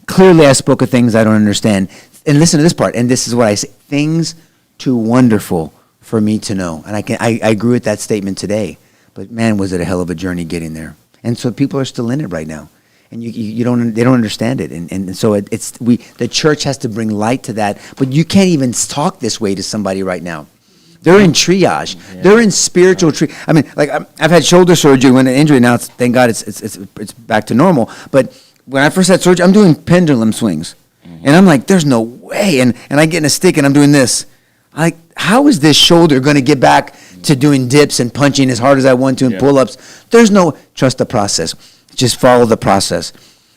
Speaker 1: Clearly I spoke of things I don't understand. And listen to this part, and this is what I say. Things too wonderful for me to know. And I agree with that statement today. But man, was it a hell of a journey getting there. And so people are still in it right now. And they don't understand it. And so the church has to bring light to that. But you can't even talk this way to somebody right now. They're in triage. Yeah. They're in spiritual triage. I mean, like I've had shoulder surgery when an injury. Now, thank God it's back to normal. But when I first had surgery, I'm doing pendulum swings. And I'm like, there's no way. And I get in a stick and I'm doing this. Like, how is this shoulder going to get back to doing dips and punching as hard as I want to and pull-ups? There's no, trust the process. Just follow the process.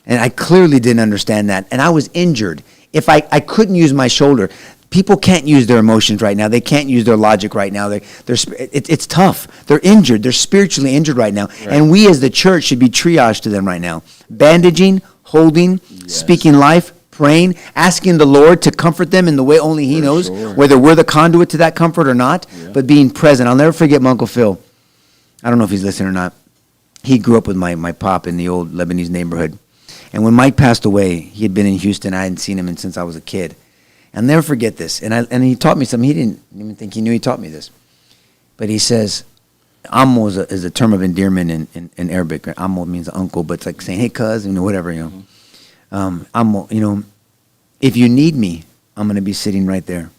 Speaker 1: And I clearly didn't understand that. And I was injured. If I couldn't use my shoulder, people can't use their emotions right now. They can't use their logic right now. It's tough. They're injured. They're spiritually injured right now. Right. And we as the church should be triaged to them right now. Bandaging, holding, speaking life, praying, asking the Lord to comfort them in the way only He knows, whether we're the conduit to that comfort or not, but being present. I'll never forget my Uncle Phil. I don't know if he's listening or not. He grew up with my pop in the old Lebanese neighborhood. And when Mike passed away, he had been in Houston. I hadn't seen him since I was a kid. I'll never forget this. And he taught me something. He didn't even think he knew he taught me this. But he says, Ammo is a term of endearment in Arabic. Ammo means uncle, but it's like saying, hey, cuz, whatever, Ammo, if you need me, I'm going to be sitting right there.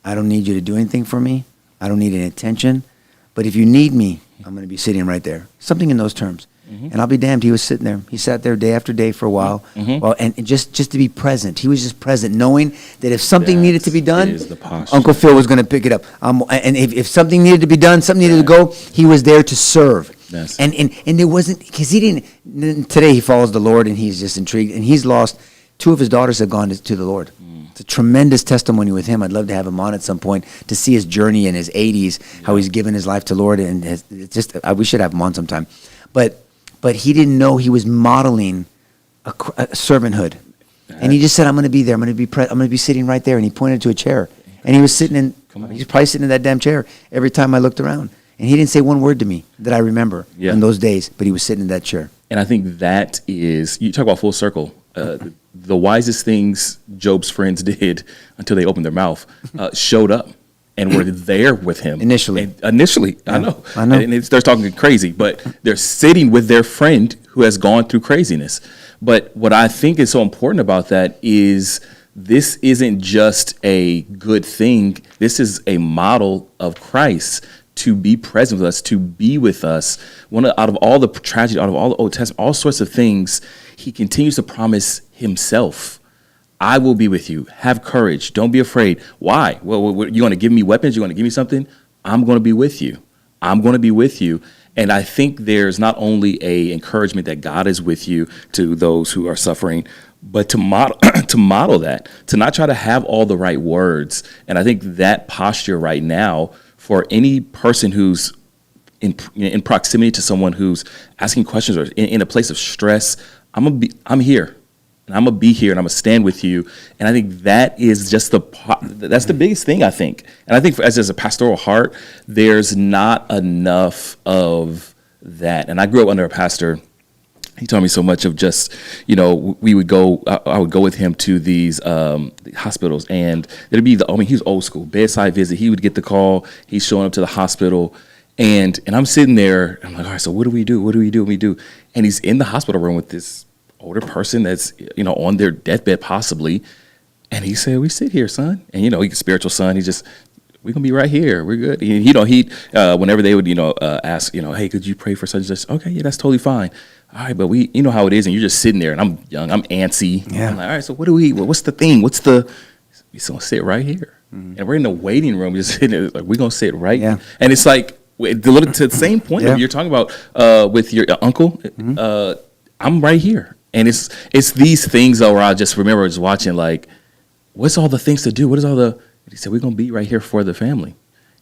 Speaker 1: I don't need you to do anything for me. I don't need any attention. But if you need me, I'm going to be sitting right there. Something in those terms. And I'll be damned, he was sitting there. He sat there day after day for a while. Well, and just to be present. He was just present, knowing that if something needed to be done, Uncle Phil was going to pick it up. And if something needed to be done, something needed to go, he was there to serve.
Speaker 2: Yes.
Speaker 1: And it wasn't, because he didn't, today he follows the Lord and he's just intrigued. And he's lost, 2 of his daughters have gone to the Lord. It's a tremendous testimony with him. I'd love to have him on at some point to see his journey in his 80s, how he's given his life to Lord. And it's just, we should have him on sometime. But he didn't know he was modeling a servanthood. And he just said, I'm going to be there. I'm going to be sitting right there. And he pointed to a chair. And he was sitting he's probably sitting in that damn chair every time I looked around. And he didn't say one word to me that I remember in those days, but he was sitting in that chair.
Speaker 2: And I think that is, you talk about full circle. The wisest things Job's friends did until they opened their mouth showed up and were there with him.
Speaker 1: Initially,
Speaker 2: I know. And they start talking crazy, but they're sitting with their friend who has gone through craziness. But what I think is so important about that is this isn't just a good thing. This is a model of Christ to be present with us, to be with us. Out of all the tragedy, out of all the Old Testament, all sorts of things, he continues to promise himself. I will be with you. Have courage. Don't be afraid. Why? Well, you want to give me weapons? You want to give me something? I'm going to be with you. I'm going to be with you. And I think there's not only a encouragement that God is with you to those who are suffering, but to model that, to not try to have all the right words. And I think that posture right now for any person who's in proximity to someone who's asking questions or in a place of stress, I'm here. And I'm going to be here and I'm going to stand with you. And I think that is just that's the biggest thing, I think. And I think as a pastoral heart, there's not enough of that. And I grew up under a pastor. He taught me so much of just, I would go with him to these hospitals, and it'd be he was old school, bedside visit. He would get the call. He's showing up to the hospital. And I'm sitting there. I'm like, all right, so what do we do? What do we do? We do. And he's in the hospital room with this older person that's, on their deathbed possibly. And he said, we sit here, son. And, he's a spiritual son. He's just, we're going to be right here. We're good. Whenever they would, ask, hey, could you pray for such and such? Okay, yeah, that's totally fine. All right, but you know how it is. And you're just sitting there and I'm young, I'm antsy. Yeah. I'm like, all right, so what's the thing? We're going to sit right here. Mm-hmm. And we're in the waiting room, just sitting there, like, we're going to sit right here. And it's like, to the same point that you're talking about with your uncle, mm-hmm. I'm right here. And it's these things, though, where I just remember just watching, like, what's all the things to do? What is he said, we're going to be right here for the family.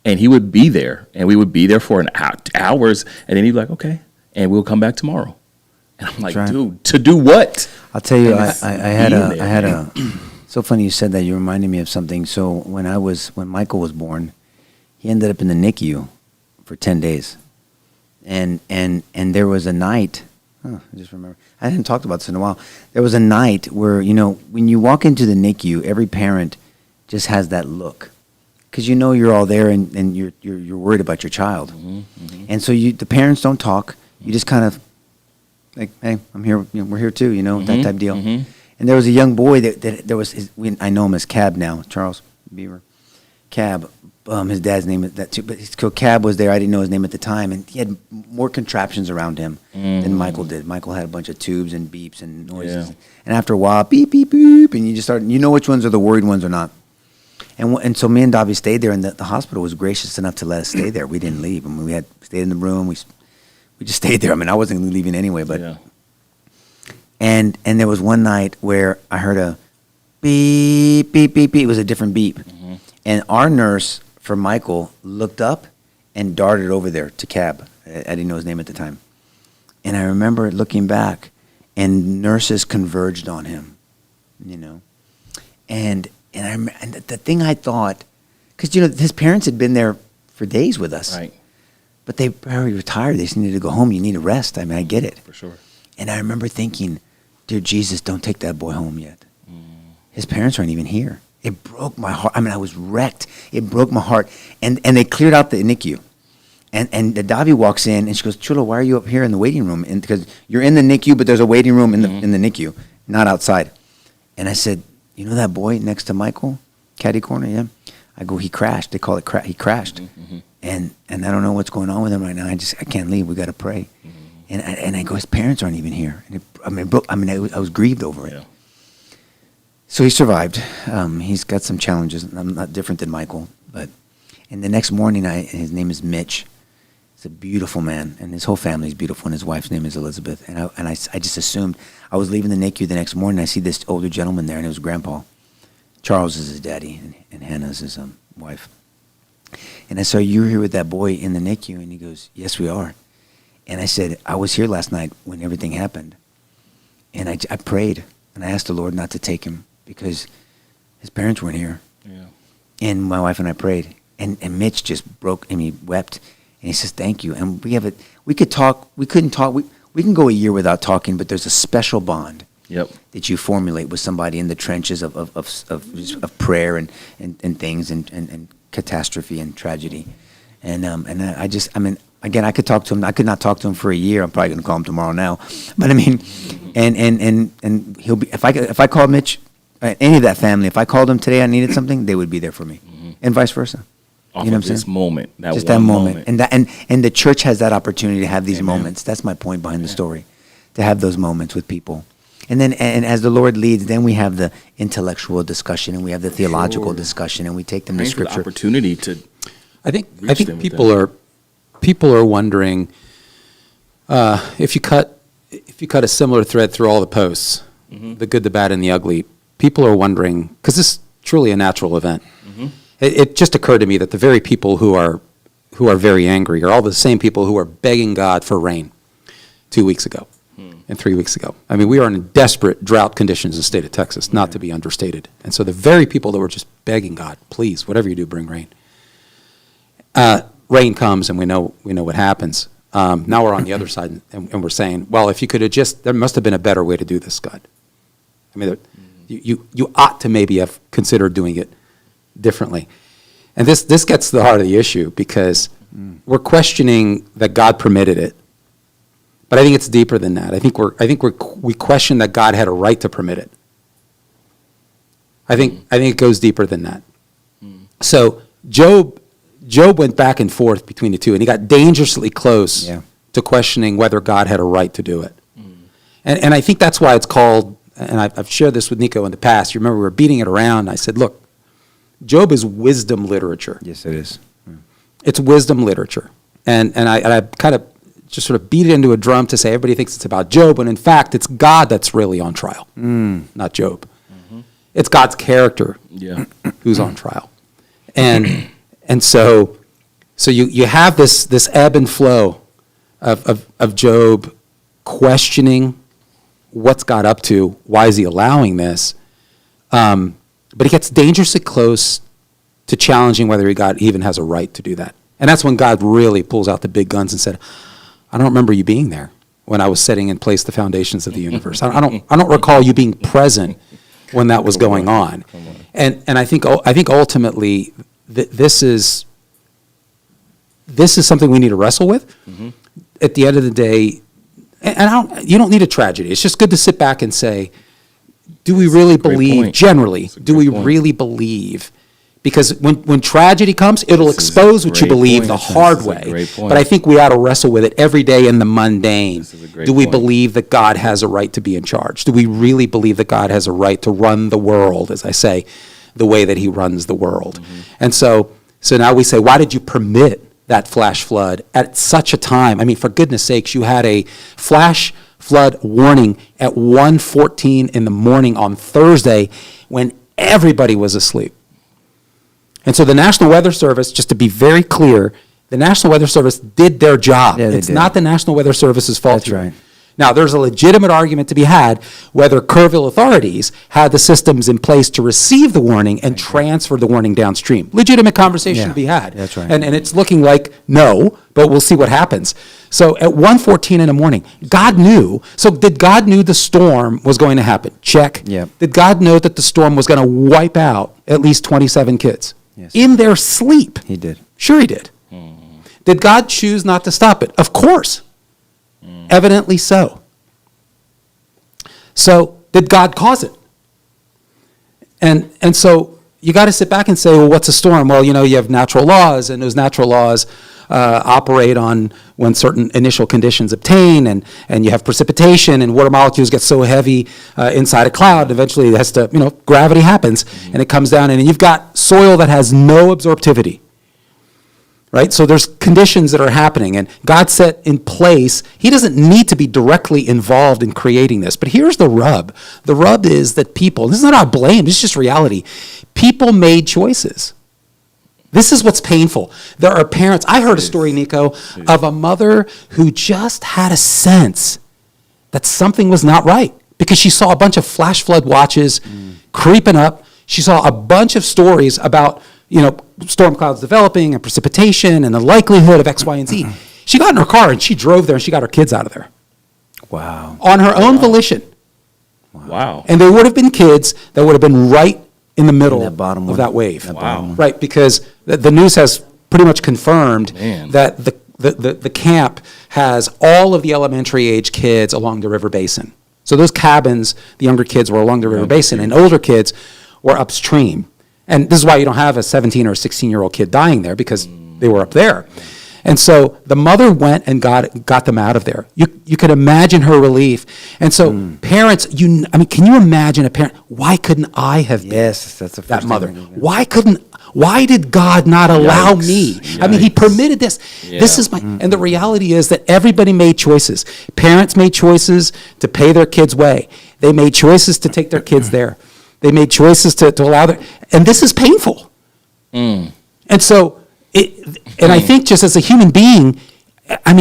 Speaker 2: And he would be there, and we would be there for hours, and then he'd be like, okay, and we'll come back tomorrow. And I'm like, dude, to do what?
Speaker 1: I'll tell you, I had a so funny you said that. You reminded me of something. So when Michael was born, he ended up in the NICU for 10 days. And there was a night, I just remember, I hadn't talked about this in a while. There was a night where, when you walk into the NICU, every parent just has that look. Because you're all there and you're worried about your child. Mm-hmm, mm-hmm. And so the parents don't talk. You just kind of, like, hey, I'm here, we're here too, mm-hmm, that type deal. Mm-hmm. And there was a young boy that there was, I know him as Cab now, Charles Beaver. Cab, his dad's name is that too, but Cab was there. I didn't know his name at the time, and he had more contraptions around him than Michael did. Michael had a bunch of tubes and beeps and noises, and after a while, beep beep beep, and you just start, which ones are the worried ones or not. And so me and Davi stayed there, and the hospital was gracious enough to let us stay there. We didn't leave. I mean, we had stayed in the room. We just stayed there. I mean, I wasn't leaving anyway, but and there was one night where I heard a beep beep beep beep. It was a different beep, and our nurse for Michael looked up and darted over there to Cab. I didn't know his name at the time. And I remember looking back, and nurses converged on him, And the thing I thought, because, his parents had been there for days with us. Right. But they probably were tired. They just needed to go home. You need a rest. I mean, I get it.
Speaker 2: For sure.
Speaker 1: And I remember thinking, dear Jesus, don't take that boy home yet. His parents aren't even here. It broke my heart. I mean, I was wrecked. It broke my heart. And they cleared out the NICU. And the Davi walks in, and she goes, Chulo, why are you up here in the waiting room? And because you're in the NICU, but there's a waiting room in the NICU, not outside. And I said, you know that boy next to Michael, caddy corner, yeah? I go, he crashed. They call it he crashed. And I don't know what's going on with him right now. I can't leave. We got to pray. And I go, his parents aren't even here. And I was grieved over it.
Speaker 2: Yeah.
Speaker 1: So he survived. He's got some challenges. I'm not different than Michael, and the next morning, his name is Mitch. He's a beautiful man, and his whole family is beautiful, and his wife's name is Elizabeth. And I just assumed, I was leaving the NICU the next morning, I see this older gentleman there, and it was Grandpa. Charles is his daddy, and Hannah's his wife. And I saw, you were here with that boy in the NICU, and he goes, yes, we are. And I said, I was here last night when everything happened. And I prayed, and I asked the Lord not to take him because his parents weren't here.
Speaker 2: Yeah.
Speaker 1: And my wife and I prayed. And Mitch just broke, and he wept. And he says, thank you. And we could talk, we couldn't talk. We can go a year without talking, but there's a special bond that you formulate with somebody in the trenches of prayer and things and catastrophe and tragedy. And again, I could talk to him. I could not talk to him for a year. I'm probably going to call him tomorrow now. But I mean, and he'll be, if I called Mitch, any of that family, if I called them today, I needed something, they would be there for me, and vice versa.
Speaker 2: Off
Speaker 1: You know
Speaker 2: of
Speaker 1: what I'm
Speaker 2: this
Speaker 1: saying?
Speaker 2: moment,
Speaker 1: Just that moment. And the church has that opportunity to have these moments. That's my point behind the story, to have those moments with people. And then, and as the Lord leads, then we have the intellectual discussion, and we have the theological discussion, and we take them to
Speaker 2: Praying for the
Speaker 1: Scripture.
Speaker 2: opportunity to.
Speaker 3: I think
Speaker 2: Reach them with
Speaker 3: people are wondering if you cut a similar thread through all the posts, the good, the bad, and the ugly. People are wondering, because this is truly a natural event. It just occurred to me that the very people who are very angry are all the same people who are begging God for rain 2 weeks ago and 3 weeks ago. I mean, we are in desperate drought conditions in the state of Texas, not to be understated. And so the very people that were just begging God, please, whatever you do, bring rain. Rain comes, and we know what happens. Now we're on the other side, and we're saying, well, if you could have there must have been a better way to do this, God. I mean, you ought to maybe have considered doing it differently. And this gets to the heart of the issue, because we're questioning that God permitted it. But I think it's deeper than that. I think we question that God had a right to permit it. I think it goes deeper than that. So Job went back and forth between the two, and he got dangerously close to questioning whether God had a right to do it. And I think that's why it's called, and I've shared this with Nico in the past. You remember we were beating it around. I said, look, Job is wisdom literature.
Speaker 1: Yes, it is.
Speaker 3: It's wisdom literature. And I kind of just sort of beat it into a drum to say everybody thinks it's about Job, when in fact it's God that's really on trial, not Job. It's God's character who's on trial. And so you have this ebb and flow of Job questioning what's God up to, why is he allowing this? But he gets dangerously close to challenging whether God even has a right to do that. And that's when God really pulls out the big guns and said, I don't remember you being there when I was setting in place the foundations of the universe. I don't recall you being present when that was going on. And I think ultimately this is something we need to wrestle with. At the end of the day, and you don't need a tragedy. It's just good to sit back and say, do we really believe, generally, do we really believe? Because when tragedy comes, it'll expose what you believe the hard way. But I think we ought to wrestle with it every day in the mundane. Do we believe that God has a right to be in charge? Do we really believe that God has a right to run the world, as I say, the way that he runs the world? And so now we say, why did you permit that flash flood at such a time? I mean, for goodness sakes, you had a flash flood warning at 1:14 in the morning on Thursday when everybody was asleep. And so the National Weather Service, just to be very clear, the National Weather Service did their job.
Speaker 1: Yeah,
Speaker 3: it's not the National Weather Service's fault.
Speaker 1: That's right.
Speaker 3: Now, there's a legitimate argument to be had whether Kerrville authorities had the systems in place to receive the warning and transfer the warning downstream. Legitimate conversation
Speaker 1: Yeah,
Speaker 3: to be had.
Speaker 1: that's right.
Speaker 3: And it's looking like no, but we'll see what happens. So at 1:14 in the morning, God knew. So did God knew the storm was going to happen? Check.
Speaker 1: Yep.
Speaker 3: Did God know that the storm was going to wipe out at least 27 kids?
Speaker 1: Yes.
Speaker 3: In their sleep.
Speaker 1: He did.
Speaker 3: Sure he did. Did God choose not to stop it? Of course. Evidently so. So did God cause it? And so you got to sit back and say, well, what's a storm? Well, you have natural laws, and those natural laws operate on when certain initial conditions obtain, and you have precipitation, and water molecules get so heavy inside a cloud, eventually it has to, gravity happens, and it comes down, and you've got soil that has no absorptivity. Right? So there's conditions that are happening, and God set in place. He doesn't need to be directly involved in creating this. But here's the rub. The rub is that people, this is not our blame, this is just reality. People made choices. This is what's painful. There are parents, I heard a story, Nico, of a mother who just had a sense that something was not right because she saw a bunch of flash flood watches creeping up. She saw a bunch of stories about storm clouds developing and precipitation and the likelihood of X, Y, and Z. She got in her car and she drove there and she got her kids out of there
Speaker 1: Wow.
Speaker 3: on her own volition.
Speaker 2: Wow.
Speaker 3: And they would have been kids that would have been right in the middle
Speaker 1: that bottom
Speaker 3: of
Speaker 1: one.
Speaker 3: that wave.
Speaker 1: That
Speaker 2: bottom one.
Speaker 3: Right, because the news has pretty much confirmed
Speaker 2: Man.
Speaker 3: that the camp has all of the elementary age kids along the river basin. So those cabins, the younger kids were along the river basin, and older kids were upstream. And this is why you don't have a 17 or 16-year-old kid dying there, because they were up there. And so the mother went and got them out of there. You could imagine her relief. And so parents, can you imagine a parent? Why couldn't I have been
Speaker 1: Yes, that's the first
Speaker 3: that
Speaker 1: thing
Speaker 3: mother?
Speaker 1: I knew.
Speaker 3: Why did God not allow
Speaker 2: Yikes.
Speaker 3: me? He
Speaker 2: Yikes.
Speaker 3: permitted this. This is and the reality is that everybody made choices. Parents made choices to pay their kids' way. They made choices to take their kids there. They made choices to allow and this is painful. And so, I think just as a human being, I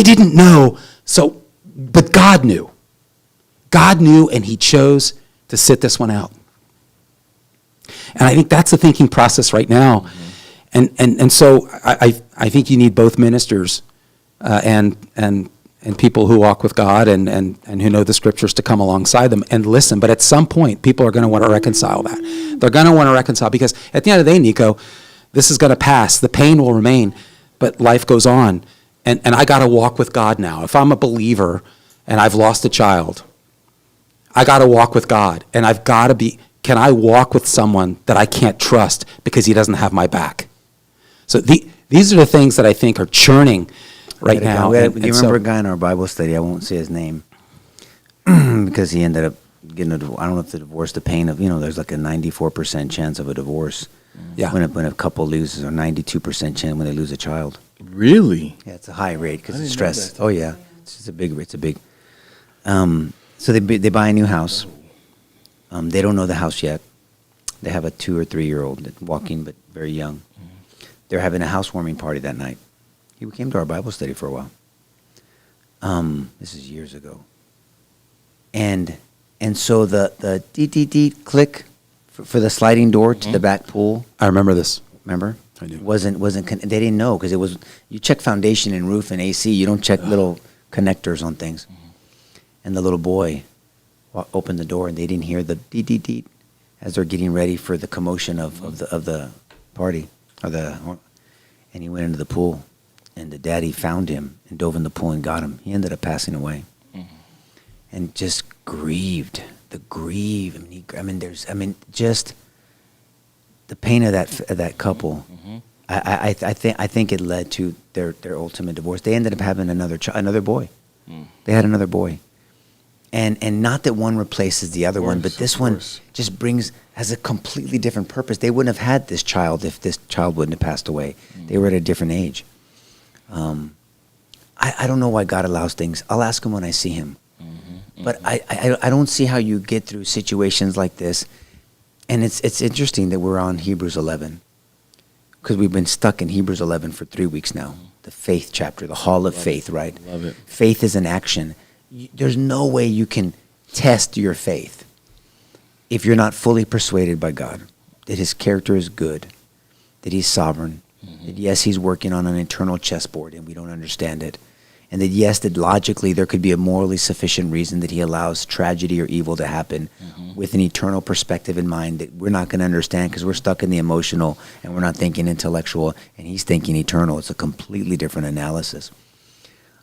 Speaker 3: didn't know, but God knew. God knew, and he chose to sit this one out. And I think that's the thinking process right now. And so I think you need both ministers and people who walk with God and who know the scriptures to come alongside them and listen. But at some point, people are going to want to reconcile that. They're going to want to reconcile because at the end of the day, Nico, this is going to pass. The pain will remain, but life goes on. And I got to walk with God now. If I'm a believer and I've lost a child, I got to walk with God. And I've got to can I walk with someone that I can't trust because he doesn't have my back? So these are the things that I think are churning right now.
Speaker 1: Do you remember a guy in our Bible study? I won't say his name because he ended up getting I don't know if the divorce, the pain of, there's like a 94% chance of a divorce.
Speaker 3: Yeah.
Speaker 1: When a couple loses, or 92% chance when they lose a child.
Speaker 2: Really?
Speaker 1: Yeah, it's a high rate because
Speaker 2: I
Speaker 1: it's
Speaker 2: didn't know
Speaker 1: stress.
Speaker 2: that.
Speaker 1: Oh yeah, it's a big. So they buy a new house. They don't know the house yet. They have a 2 or 3 year old walking but very young. They're having a housewarming party that night. He came to our Bible study for a while. This is years ago. And so the deet click for the sliding door to the back pool.
Speaker 3: I remember this.
Speaker 1: Remember?
Speaker 3: I do.
Speaker 1: They didn't know because you check foundation and roof and AC. You don't check little connectors on things. And the little boy opened the door and they didn't hear the deet as they're getting ready for the commotion of the party and he went into the pool and the daddy found him and dove in the pool and got him. He ended up passing away and just grieved. Just the pain of that couple. I think it led to their ultimate divorce. They ended up having another boy. They had another boy, and not that one replaces the other one, but this one just has a completely different purpose. They wouldn't have had this child if this child wouldn't have passed away. They were at a different age. I don't know why God allows things. I'll ask him when I see him. But I don't see how you get through situations like this. And it's interesting that we're on Hebrews 11 because we've been stuck in Hebrews 11 for 3 weeks now. the faith chapter, the hall of faith, right?
Speaker 2: Love it.
Speaker 1: Faith is an action. There's no way you can test your faith if you're not fully persuaded by God that his character is good, that he's sovereign, that yes, he's working on an internal chessboard and we don't understand it, and that yes, that logically there could be a morally sufficient reason that he allows tragedy or evil to happen with an eternal perspective in mind that we're not going to understand because we're stuck in the emotional and we're not thinking intellectual, and he's thinking eternal. It's a completely different analysis.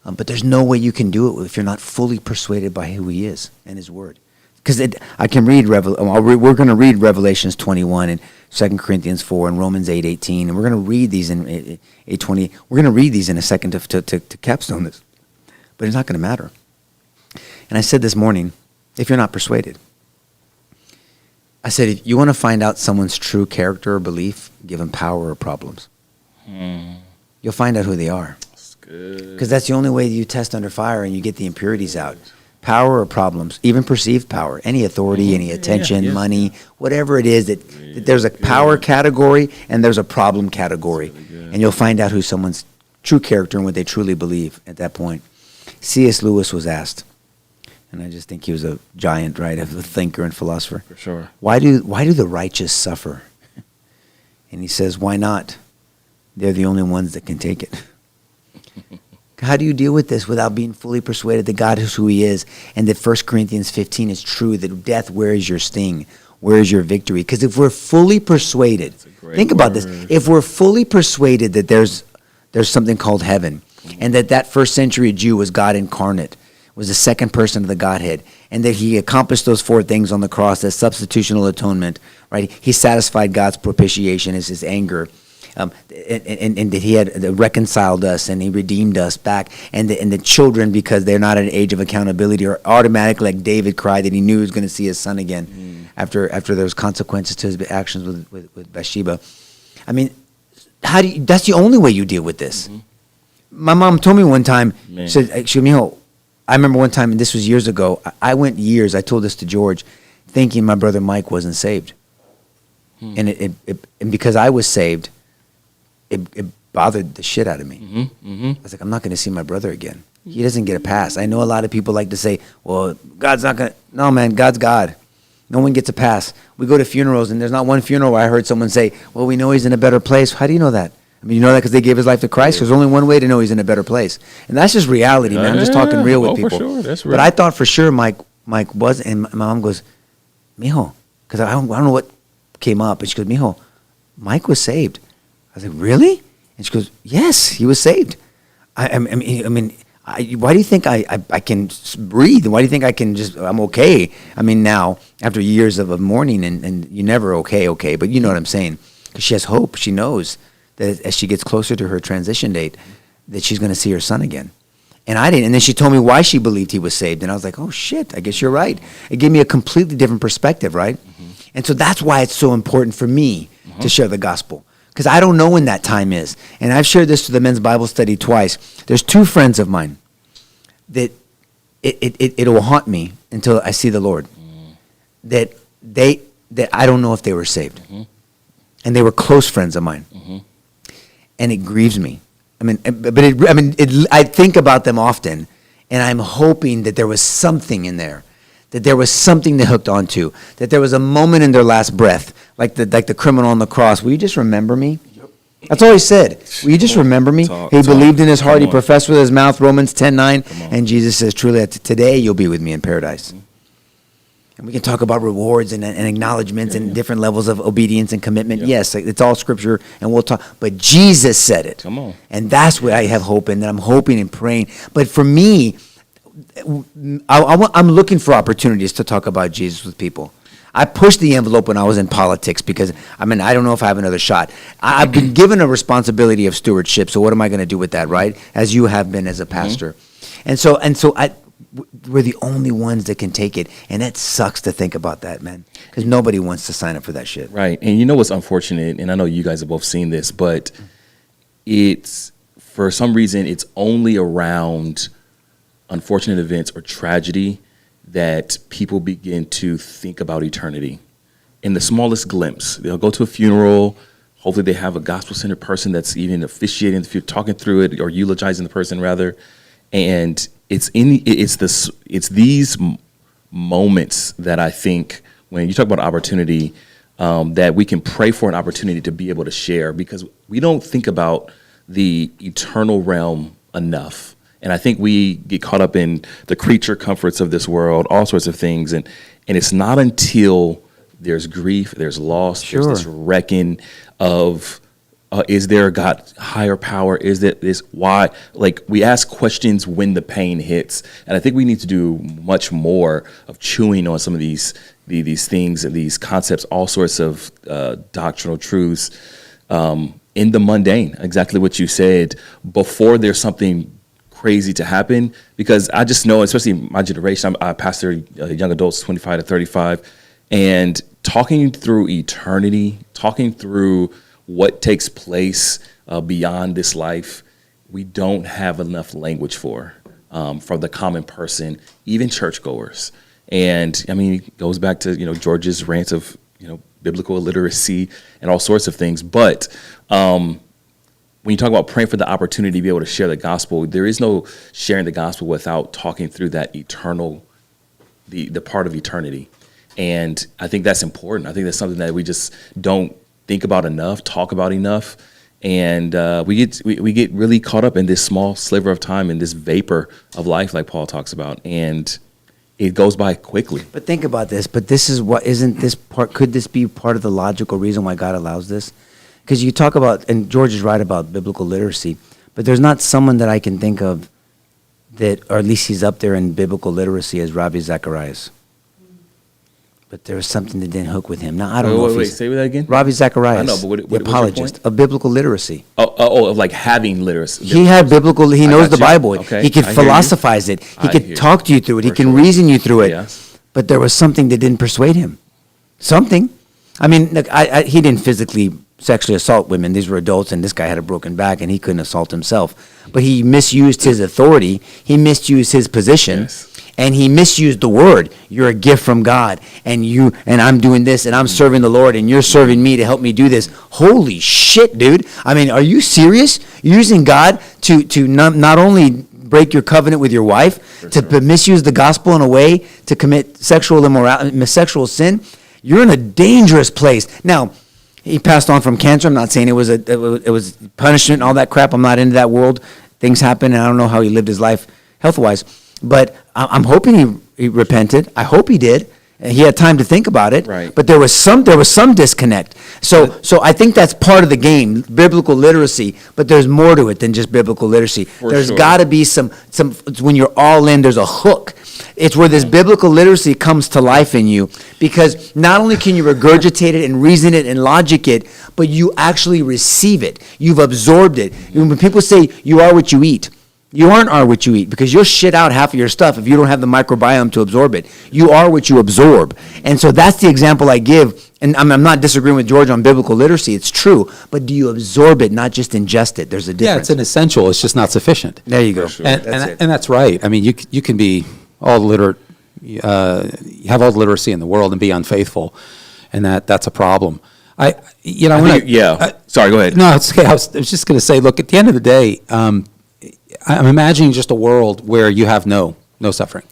Speaker 1: But there's no way you can do it if you're not fully persuaded by who he is and his word. Because I can read, we're going to read Revelations 21 and 2 Corinthians 4 and Romans 8:18, and we're going to read these in 8:20. We're going to read these in a second to capstone this. But it's not going to matter. And I said this morning, if you're not persuaded, I said, if you want to find out someone's true character or belief, give them power or problems. You'll find out who they are.
Speaker 2: That's good.
Speaker 1: Because that's the only way you test under fire and you get the impurities out. Power or problems, even perceived power, any authority, any attention, money, whatever it is, that there's a power category and there's a problem category. And you'll find out who someone's true character and what they truly believe at that point. C.S. Lewis was asked, and I just think he was a giant, right, of a thinker and philosopher.
Speaker 2: For sure.
Speaker 1: Why do the righteous suffer? And he says, why not? They're the only ones that can take it. How do you deal with this without being fully persuaded that God is who he is and that 1 Corinthians 15 is true, that death, where is your sting? Where is your victory? Because if we're fully persuaded, think about this, if we're fully persuaded that there's something called heaven and that first century Jew was God incarnate, was the second person of the Godhead, and that he accomplished those four things on the cross as substitutional atonement, right? He satisfied God's propitiation as his anger. And that he had reconciled us and he redeemed us back, and the children, because they're not at an age of accountability, are automatically, like David cried that he knew he was going to see his son again after there was consequences to his actions with Bathsheba. I mean, that's the only way you deal with this. My mom told me one time, she said, Mijo, I remember one time, and this was years ago, I went years, I told this to George, thinking my brother Mike wasn't saved. And because I was saved, it bothered the shit out of me. I was like, I'm not going to see my brother again. He doesn't get a pass. I know a lot of people like to say, well, God's not going to. No, man, God's God. No one gets a pass. We go to funerals, and there's not one funeral where I heard someone say, well, we know he's in a better place. How do you know that? I mean, you know that because they gave his life to Christ? There's only one way to know he's in a better place. And that's just reality, man. I'm just talking real with people.
Speaker 2: For sure. That's real.
Speaker 1: But I thought for sure Mike was, and my mom goes, Mijo, because I don't know what came up. And she goes, Mijo, Mike was saved. I was like, really? And she goes, yes, he was saved. I mean, why do you think I can breathe? Why do you think I'm okay? I mean, now, after years of mourning, and you're never okay, but you know what I'm saying. Because she has hope. She knows that as she gets closer to her transition date, that she's going to see her son again. And I didn't. And then she told me why she believed he was saved. And I was like, oh, shit, I guess you're right. It gave me a completely different perspective, right? And so that's why it's so important for me to share the gospel. Because I don't know when that time is. And I've shared this to the men's Bible study twice. There's two friends of mine that it will haunt me until I see the Lord. That I don't know if they were saved. And they were close friends of mine. And it grieves me. I think about them often, and I'm hoping that there was something in there. That there was something they hooked onto, that there was a moment in their last breath, like the criminal on the cross. Will you just remember me? Yep. That's all he said. Will you just remember me? He believed in his heart. He professed with his mouth, Romans 10:9. And Jesus says, truly, today you'll be with me in paradise. And we can talk about rewards and acknowledgments and different levels of obedience and commitment. Yes, it's all scripture, and we'll talk. But Jesus said it.
Speaker 2: Come on.
Speaker 1: And that's what I have hope in, that I'm hoping and praying. But for me, I'm looking for opportunities to talk about Jesus with people. I pushed the envelope when I was in politics because, I don't know if I have another shot. I've been given a responsibility of stewardship, so what am I going to do with that, right? As you have been as a pastor. And so we're the only ones that can take it, and it sucks to think about that, man, because nobody wants to sign up for that shit.
Speaker 2: Right, and you know what's unfortunate, and I know you guys have both seen this, but for some reason, it's only around unfortunate events or tragedy that people begin to think about eternity in the smallest glimpse. They'll go to a funeral, Hopefully they have a gospel-centered person that's even officiating, if you're talking through it or eulogizing the person rather. And it's these moments that I think when you talk about opportunity, that we can pray for an opportunity to be able to share, because we don't think about the eternal realm enough. And I think we get caught up in the creature comforts of this world, all sorts of things. And it's not until there's grief, there's loss,
Speaker 1: Sure.
Speaker 2: there's this reckoning of, is there a God higher power? Is that this why? Like, we ask questions when the pain hits. And I think we need to do much more of chewing on some of these things and these concepts, all sorts of doctrinal truths in the mundane, exactly what you said, before there's something crazy to happen. Because I just know, especially my generation, I pastor young adults 25 to 35, and talking through eternity, talking through what takes place beyond this life, we don't have enough language for the common person, even churchgoers. And I mean, it goes back to, George's rant of, biblical illiteracy and all sorts of things. But when you talk about praying for the opportunity to be able to share the gospel, there is no sharing the gospel without talking through that eternal, the part of eternity. And I think that's important. I think that's something that we just don't think about enough, talk about enough. And we get really caught up in this small sliver of time, in this vapor of life, like Paul talks about. And it goes by quickly.
Speaker 1: But think about this. But this is what, isn't this part, could this be part of the logical reason why God allows this? Because you talk about, and George is right about biblical literacy, but there's not someone that I can think of that, or at least he's up there in biblical literacy, as Ravi Zacharias. But there was something that didn't hook with him. Now, I don't know if
Speaker 2: Wait,
Speaker 1: he's...
Speaker 2: say that again?
Speaker 1: Ravi Zacharias,
Speaker 2: I know, but
Speaker 1: the
Speaker 2: what's your
Speaker 1: apologist
Speaker 2: point?
Speaker 1: of biblical literacy.
Speaker 2: Of like having literacy.
Speaker 1: He had biblical, he
Speaker 2: I
Speaker 1: knows
Speaker 2: got
Speaker 1: the
Speaker 2: you.
Speaker 1: Bible.
Speaker 2: Okay,
Speaker 1: He could
Speaker 2: I hear you.
Speaker 1: philosophize it. He
Speaker 2: I hear
Speaker 1: could
Speaker 2: you.
Speaker 1: talk to you through it. He
Speaker 2: For
Speaker 1: can
Speaker 2: sure.
Speaker 1: reason you through it.
Speaker 2: Yes.
Speaker 1: But there was something that didn't persuade him. Something. I mean, look, he didn't physically sexually assault women. These were adults, and this guy had a broken back, and he couldn't assault himself. But he misused his authority. He misused his position.
Speaker 2: Yes.
Speaker 1: And he misused the word. You're a gift from God, and I'm doing this, and I'm serving the Lord, and you're serving me to help me do this. Holy shit, dude! I mean, are you serious? You're using God to not only break your covenant with your wife, to misuse the gospel in a way to commit sexual immorality, sexual sin. You're in a dangerous place. Now, he passed on from cancer. I'm not saying it was punishment and all that crap. I'm not into that world. Things happen, and I don't know how he lived his life health-wise. But I'm hoping he repented. I hope he did. He had time to think about it.
Speaker 2: Right.
Speaker 1: But there was some disconnect. So I think that's part of the game, biblical literacy. But there's more to it than just biblical literacy. There's
Speaker 2: sure.
Speaker 1: got to be some. When you're all in, there's a hook. It's where this biblical literacy comes to life in you, because not only can you regurgitate it and reason it and logic it, but you actually receive it. You've absorbed it. When people say you are what you eat, you aren't what you eat, because you'll shit out half of your stuff if you don't have the microbiome to absorb it. You are what you absorb. And so that's the example I give. And I'm not disagreeing with George on biblical literacy. It's true. But do you absorb it, not just ingest it? There's a difference.
Speaker 3: Yeah, it's an essential. It's just not sufficient.
Speaker 1: There you go.
Speaker 2: For sure.
Speaker 3: And that's right. I mean, you can be all literate, you have all the literacy in the world and be unfaithful, and that's a problem. Sorry,
Speaker 2: go ahead.
Speaker 3: No, it's okay. I was just going to say, look, at the end of the day, I'm imagining just a world where you have no suffering,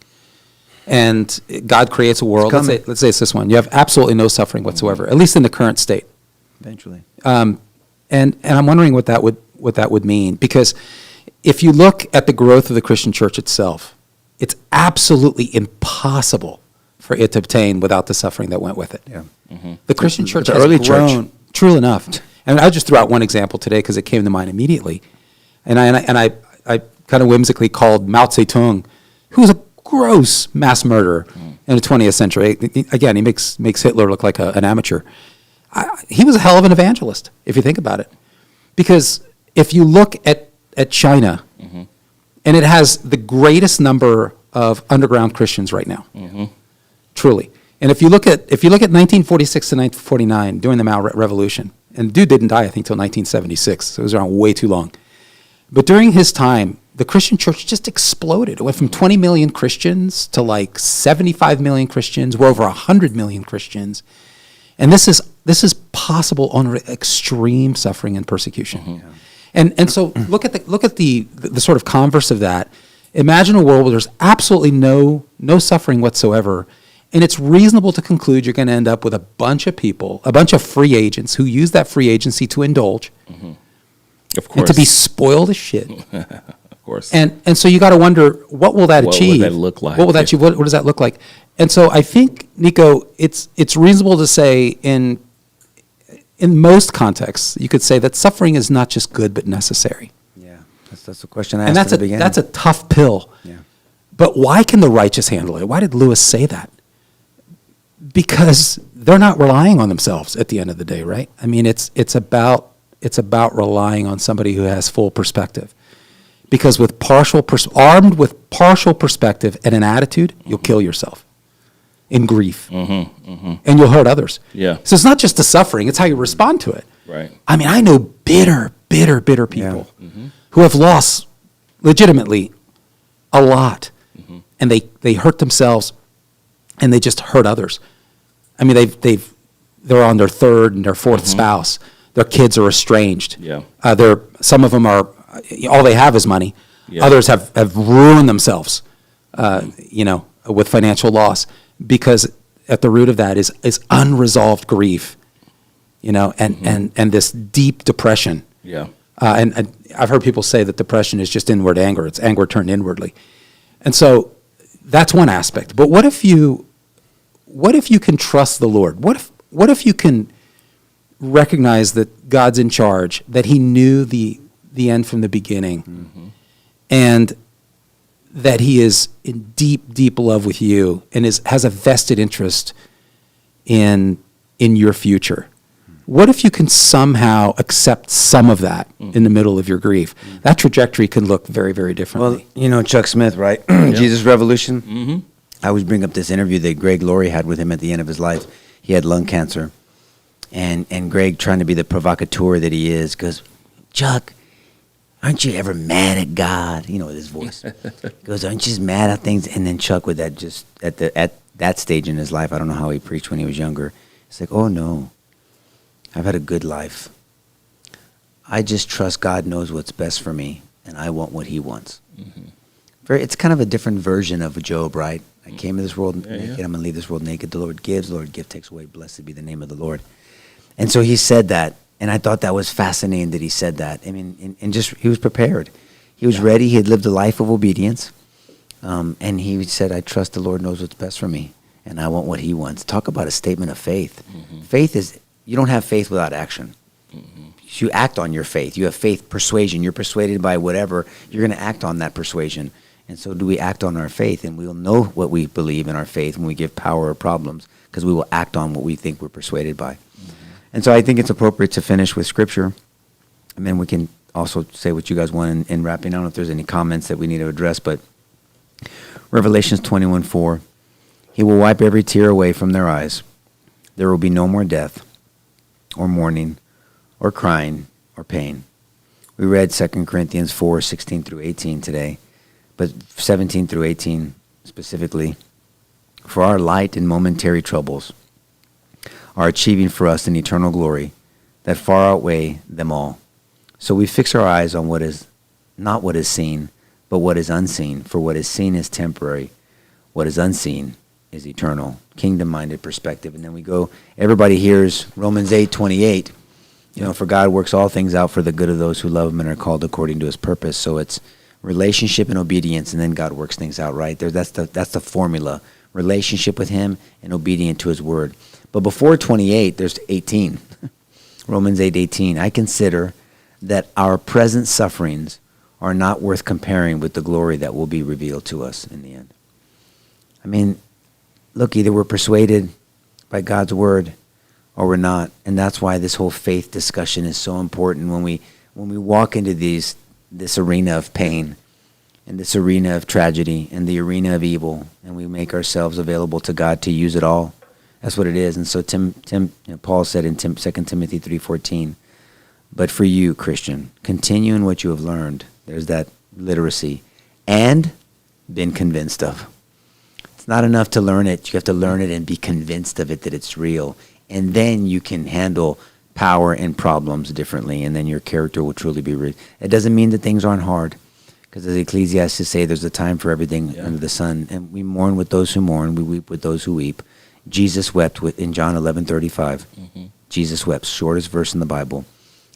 Speaker 3: and God creates a world. Let's say it's this one. You have absolutely no suffering whatsoever, at least in the current state.
Speaker 1: Eventually.
Speaker 3: And I'm wondering what that would mean, because if you look at the growth of the Christian church itself, it's absolutely impossible for it to obtain without the suffering that went with it.
Speaker 1: Yeah.
Speaker 2: Mm-hmm.
Speaker 3: The Christian church
Speaker 1: The
Speaker 3: has
Speaker 1: early
Speaker 3: grown,
Speaker 1: church.
Speaker 3: true enough. And I just threw out one example today because it came to mind immediately. And I kind of whimsically called Mao Zedong, who was a gross mass murderer in the 20th century. Again, he makes Hitler look like an amateur. He was a hell of an evangelist, if you think about it. Because if you look at China, and it has the greatest number of underground Christians right now, truly. And if you look at 1946 to 1949, during the Mao Revolution, and the dude didn't die, I think, until 1976, so it was around way too long. But during his time, the Christian church just exploded. It went from 20 million Christians to like 75 million Christians. We're over 100 million Christians. And this is possible under extreme suffering and persecution. And so look at the sort of converse of that. Imagine a world where there's absolutely no suffering whatsoever, and it's reasonable to conclude you're going to end up with a bunch of people, a bunch of free agents who use that free agency to indulge,
Speaker 2: Of course.
Speaker 3: and to be spoiled as shit.
Speaker 2: Of course.
Speaker 3: And so you got to wonder, what will that
Speaker 2: What
Speaker 3: achieve?
Speaker 2: would that look like?
Speaker 3: What will that achieve? What does that look like? And so I think, Nico, it's reasonable to say in most contexts, you could say that suffering is not just good but necessary.
Speaker 1: Yeah, that's the question I
Speaker 3: And
Speaker 1: asked at the beginning.
Speaker 3: that's a tough pill.
Speaker 1: Yeah.
Speaker 3: But why can the righteous handle it? Why did Lewis say that? Because they're not relying on themselves at the end of the day, right? I mean, it's about relying on somebody who has full perspective. Because with armed with partial perspective and an attitude, you'll kill yourself in grief, and you'll hurt others.
Speaker 2: Yeah.
Speaker 3: So it's not just the suffering; it's how you respond to it.
Speaker 2: Right.
Speaker 3: I mean, I know bitter people who have lost legitimately a lot, and they hurt themselves, and they just hurt others. I mean, they're on their third and their fourth spouse. Their kids are estranged.
Speaker 2: Yeah.
Speaker 3: Some of them are all they have is money.
Speaker 2: Yeah.
Speaker 3: Others have ruined themselves, with financial loss, because at the root of that is unresolved grief, and this deep depression.
Speaker 2: Yeah.
Speaker 3: And I've heard people say that depression is just inward anger. It's anger turned inwardly. And so that's one aspect. But what if you can trust the Lord? What if you can recognize that God's in charge, that he knew the end from the beginning, and that he is in deep, deep love with you and has a vested interest in your future? What if you can somehow accept some of that in the middle of your grief? That trajectory can look very, very differently.
Speaker 1: Well, Chuck Smith, right? Jesus Revolution. I always bring up this interview that Greg Laurie had with him at the end of his life. He had lung cancer. And Greg, trying to be the provocateur that he is, goes, Chuck, aren't you ever mad at God? With his voice. Goes, aren't you just mad at things? And then Chuck, with that, just at that stage in his life, I don't know how he preached when he was younger. It's like, oh no, I've had a good life. I just trust God knows what's best for me, and I want what he wants. It's kind of a different version of Job, right? I came to this world naked. I'm going to leave this world naked. The Lord gives, the Lord takes away. Blessed be the name of the Lord. And so he said that, and I thought that was fascinating that he said that. I mean, and just he was prepared. He was ready. He had lived a life of obedience. And he said, I trust the Lord knows what's best for me, and I want what he wants. Talk about a statement of faith. Faith is, you don't have faith without action. You act on your faith. You have faith, persuasion. You're persuaded by whatever. You're going to act on that persuasion. And so do we act on our faith? And we'll know what we believe in our faith when we give power or problems, because we will act on what we think we're persuaded by. And so I think it's appropriate to finish with Scripture. And then we can also say what you guys want in wrapping. I don't know if there's any comments that we need to address, but Revelations 21:4, he will wipe every tear away from their eyes. There will be no more death, or mourning, or crying, or pain. We read 2 Corinthians 4:16 through 18 today, but 17 through 18 specifically. For our light and momentary troubles are achieving for us an eternal glory that far outweigh them all. So we fix our eyes on what is not what is seen, but what is unseen. For what is seen is temporary. What is unseen is eternal. Kingdom-minded perspective. And then we go, everybody hears Romans 8:28. For God works all things out for the good of those who love him and are called according to his purpose. So it's relationship and obedience, and then God works things out, right? That's the formula. Relationship with him and obedient to his word. But before 28, there's 18. Romans 8:18. I consider that our present sufferings are not worth comparing with the glory that will be revealed to us in the end. I mean, look, either we're persuaded by God's word or we're not. And that's why this whole faith discussion is so important when we walk into this arena of pain and this arena of tragedy and the arena of evil, and we make ourselves available to God to use it all. That's what it is. And so Paul said in 2 Timothy 3:14, but for you, Christian, continue in what you have learned. There's that literacy. And been convinced of. It's not enough to learn it. You have to learn it and be convinced of it, that it's real. And then you can handle power and problems differently, and then your character will truly be rich. It doesn't mean that things aren't hard, because as Ecclesiastes say, there's a time for everything under the sun, and we mourn with those who mourn, we weep with those who weep. Jesus wept in John 11:35. Jesus wept, shortest verse in the Bible.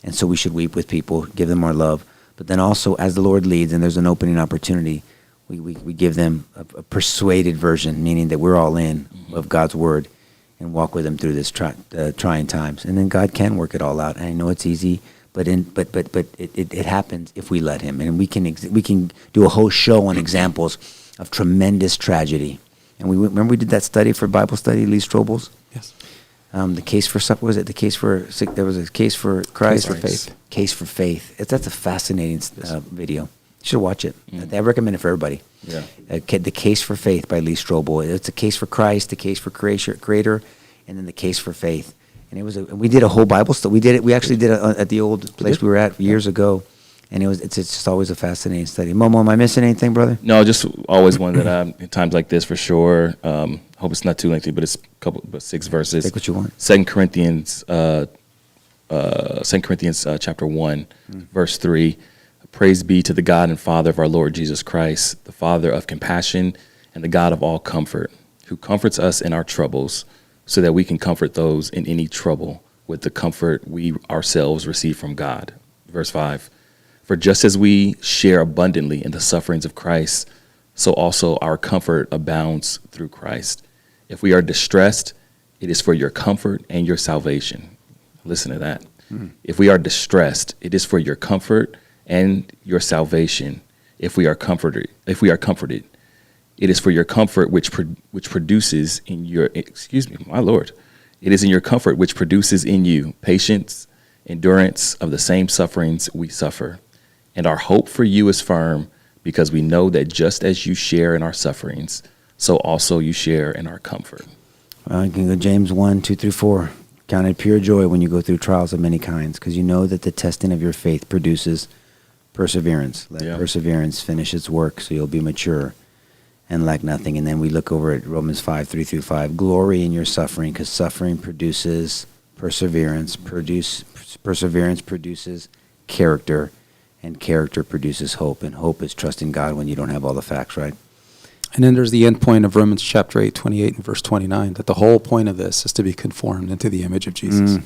Speaker 1: And so we should weep with people, give them our love. But then also, as the Lord leads and there's an opening opportunity, we give them a persuaded version, meaning that we're all in of God's word and walk with them through this trying times. And then God can work it all out. And I know it's easy, but it happens if we let him. And we can do a whole show on examples of tremendous tragedy. And remember we did that study for Bible study, Lee Strobel's?
Speaker 3: Yes.
Speaker 1: The case for what was it? There was a case for Christ.
Speaker 3: Case for faith.
Speaker 1: Case for faith. That's a fascinating video. You should watch it. I recommend it for everybody.
Speaker 2: Yeah.
Speaker 1: The Case for Faith by Lee Strobel. It's a case for Christ, the case for Creator, and then the case for faith. And we did a whole Bible study. We actually did it at the old place we were at years ago. And it's just always a fascinating study. Momo, am I missing anything, brother?
Speaker 2: No, just always one that in times like this for sure. Hope it's not too lengthy, but it's 6 verses.
Speaker 1: Take what you want.
Speaker 2: 2 Corinthians, chapter 1, verse 3. Praise be to the God and Father of our Lord Jesus Christ, the Father of compassion and the God of all comfort, who comforts us in our troubles, so that we can comfort those in any trouble with the comfort we ourselves receive from God. Verse 5. For just as we share abundantly in the sufferings of Christ, so also our comfort abounds through Christ. If we are distressed, it is for your comfort and your salvation. Listen to that. If we are distressed, it is for your comfort and your salvation. If we are comforted, it is for your comfort which produces in your, my Lord. It is in your comfort which produces in you patience, endurance of the same sufferings we suffer. And our hope for you is firm, because we know that just as you share in our sufferings, so also you share in our comfort.
Speaker 1: You can go James 1:2-4. Count it pure joy when you go through trials of many kinds, because you know that the testing of your faith produces perseverance. Let perseverance finish its work, so you'll be mature and lack nothing. And then we look over at Romans 5:3-5. Glory in your suffering, because suffering produces perseverance. Perseverance produces character, and character produces hope. And hope is trusting God when you don't have all the facts, right?
Speaker 3: And then there's the end point of Romans chapter 8, 28 and verse 29, that the whole point of this is to be conformed into the image of Jesus,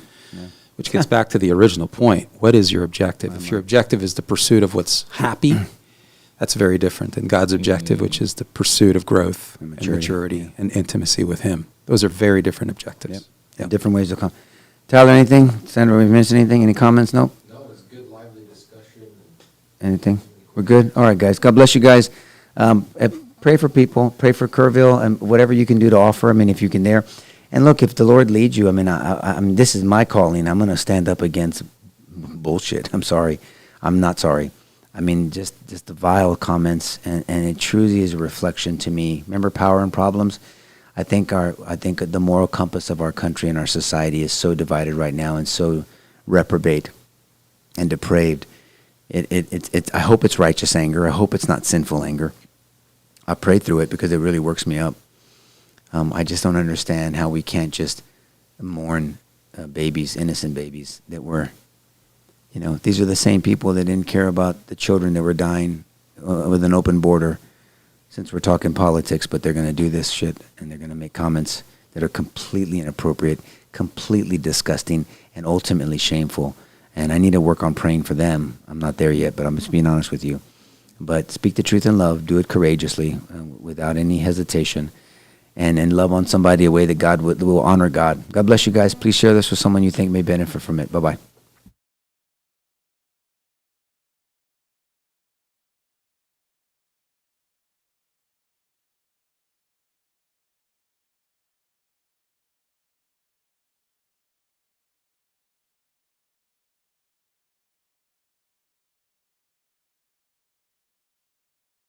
Speaker 3: which gets back to the original point. What is your objective? If your objective is the pursuit of what's happy, that's very different than God's objective, which is the pursuit of growth and maturity and intimacy with him. Those are very different objectives.
Speaker 1: Yep. Different ways to come. Tyler, anything? Sandra, we missed anything? Any comments? Nope.
Speaker 4: No, it was good, lively discussion.
Speaker 1: Anything? We're good? All right, guys. God bless you guys. Pray for people. Pray for Kerrville and whatever you can do to offer. I mean, if you can there. And look, if the Lord leads you, I mean, this is my calling. I'm going to stand up against bullshit. I'm sorry. I'm not sorry. I mean, just the vile comments, and it truly is a reflection to me. Remember Power and Problems? I think the moral compass of our country and our society is so divided right now and so reprobate and depraved. I hope it's righteous anger. I hope it's not sinful anger. I pray through it because it really works me up. I just don't understand how we can't just mourn babies, innocent babies that were, these are the same people that didn't care about the children that were dying with an open border, since we're talking politics, but they're going to do this shit, and they're going to make comments that are completely inappropriate, completely disgusting, and ultimately shameful. And I need to work on praying for them. I'm not there yet, but I'm just being honest with you. But speak the truth in love, do it courageously, without any hesitation, and love on somebody a way that God will honor God. God bless you guys. Please share this with someone you think may benefit from it. Bye-bye.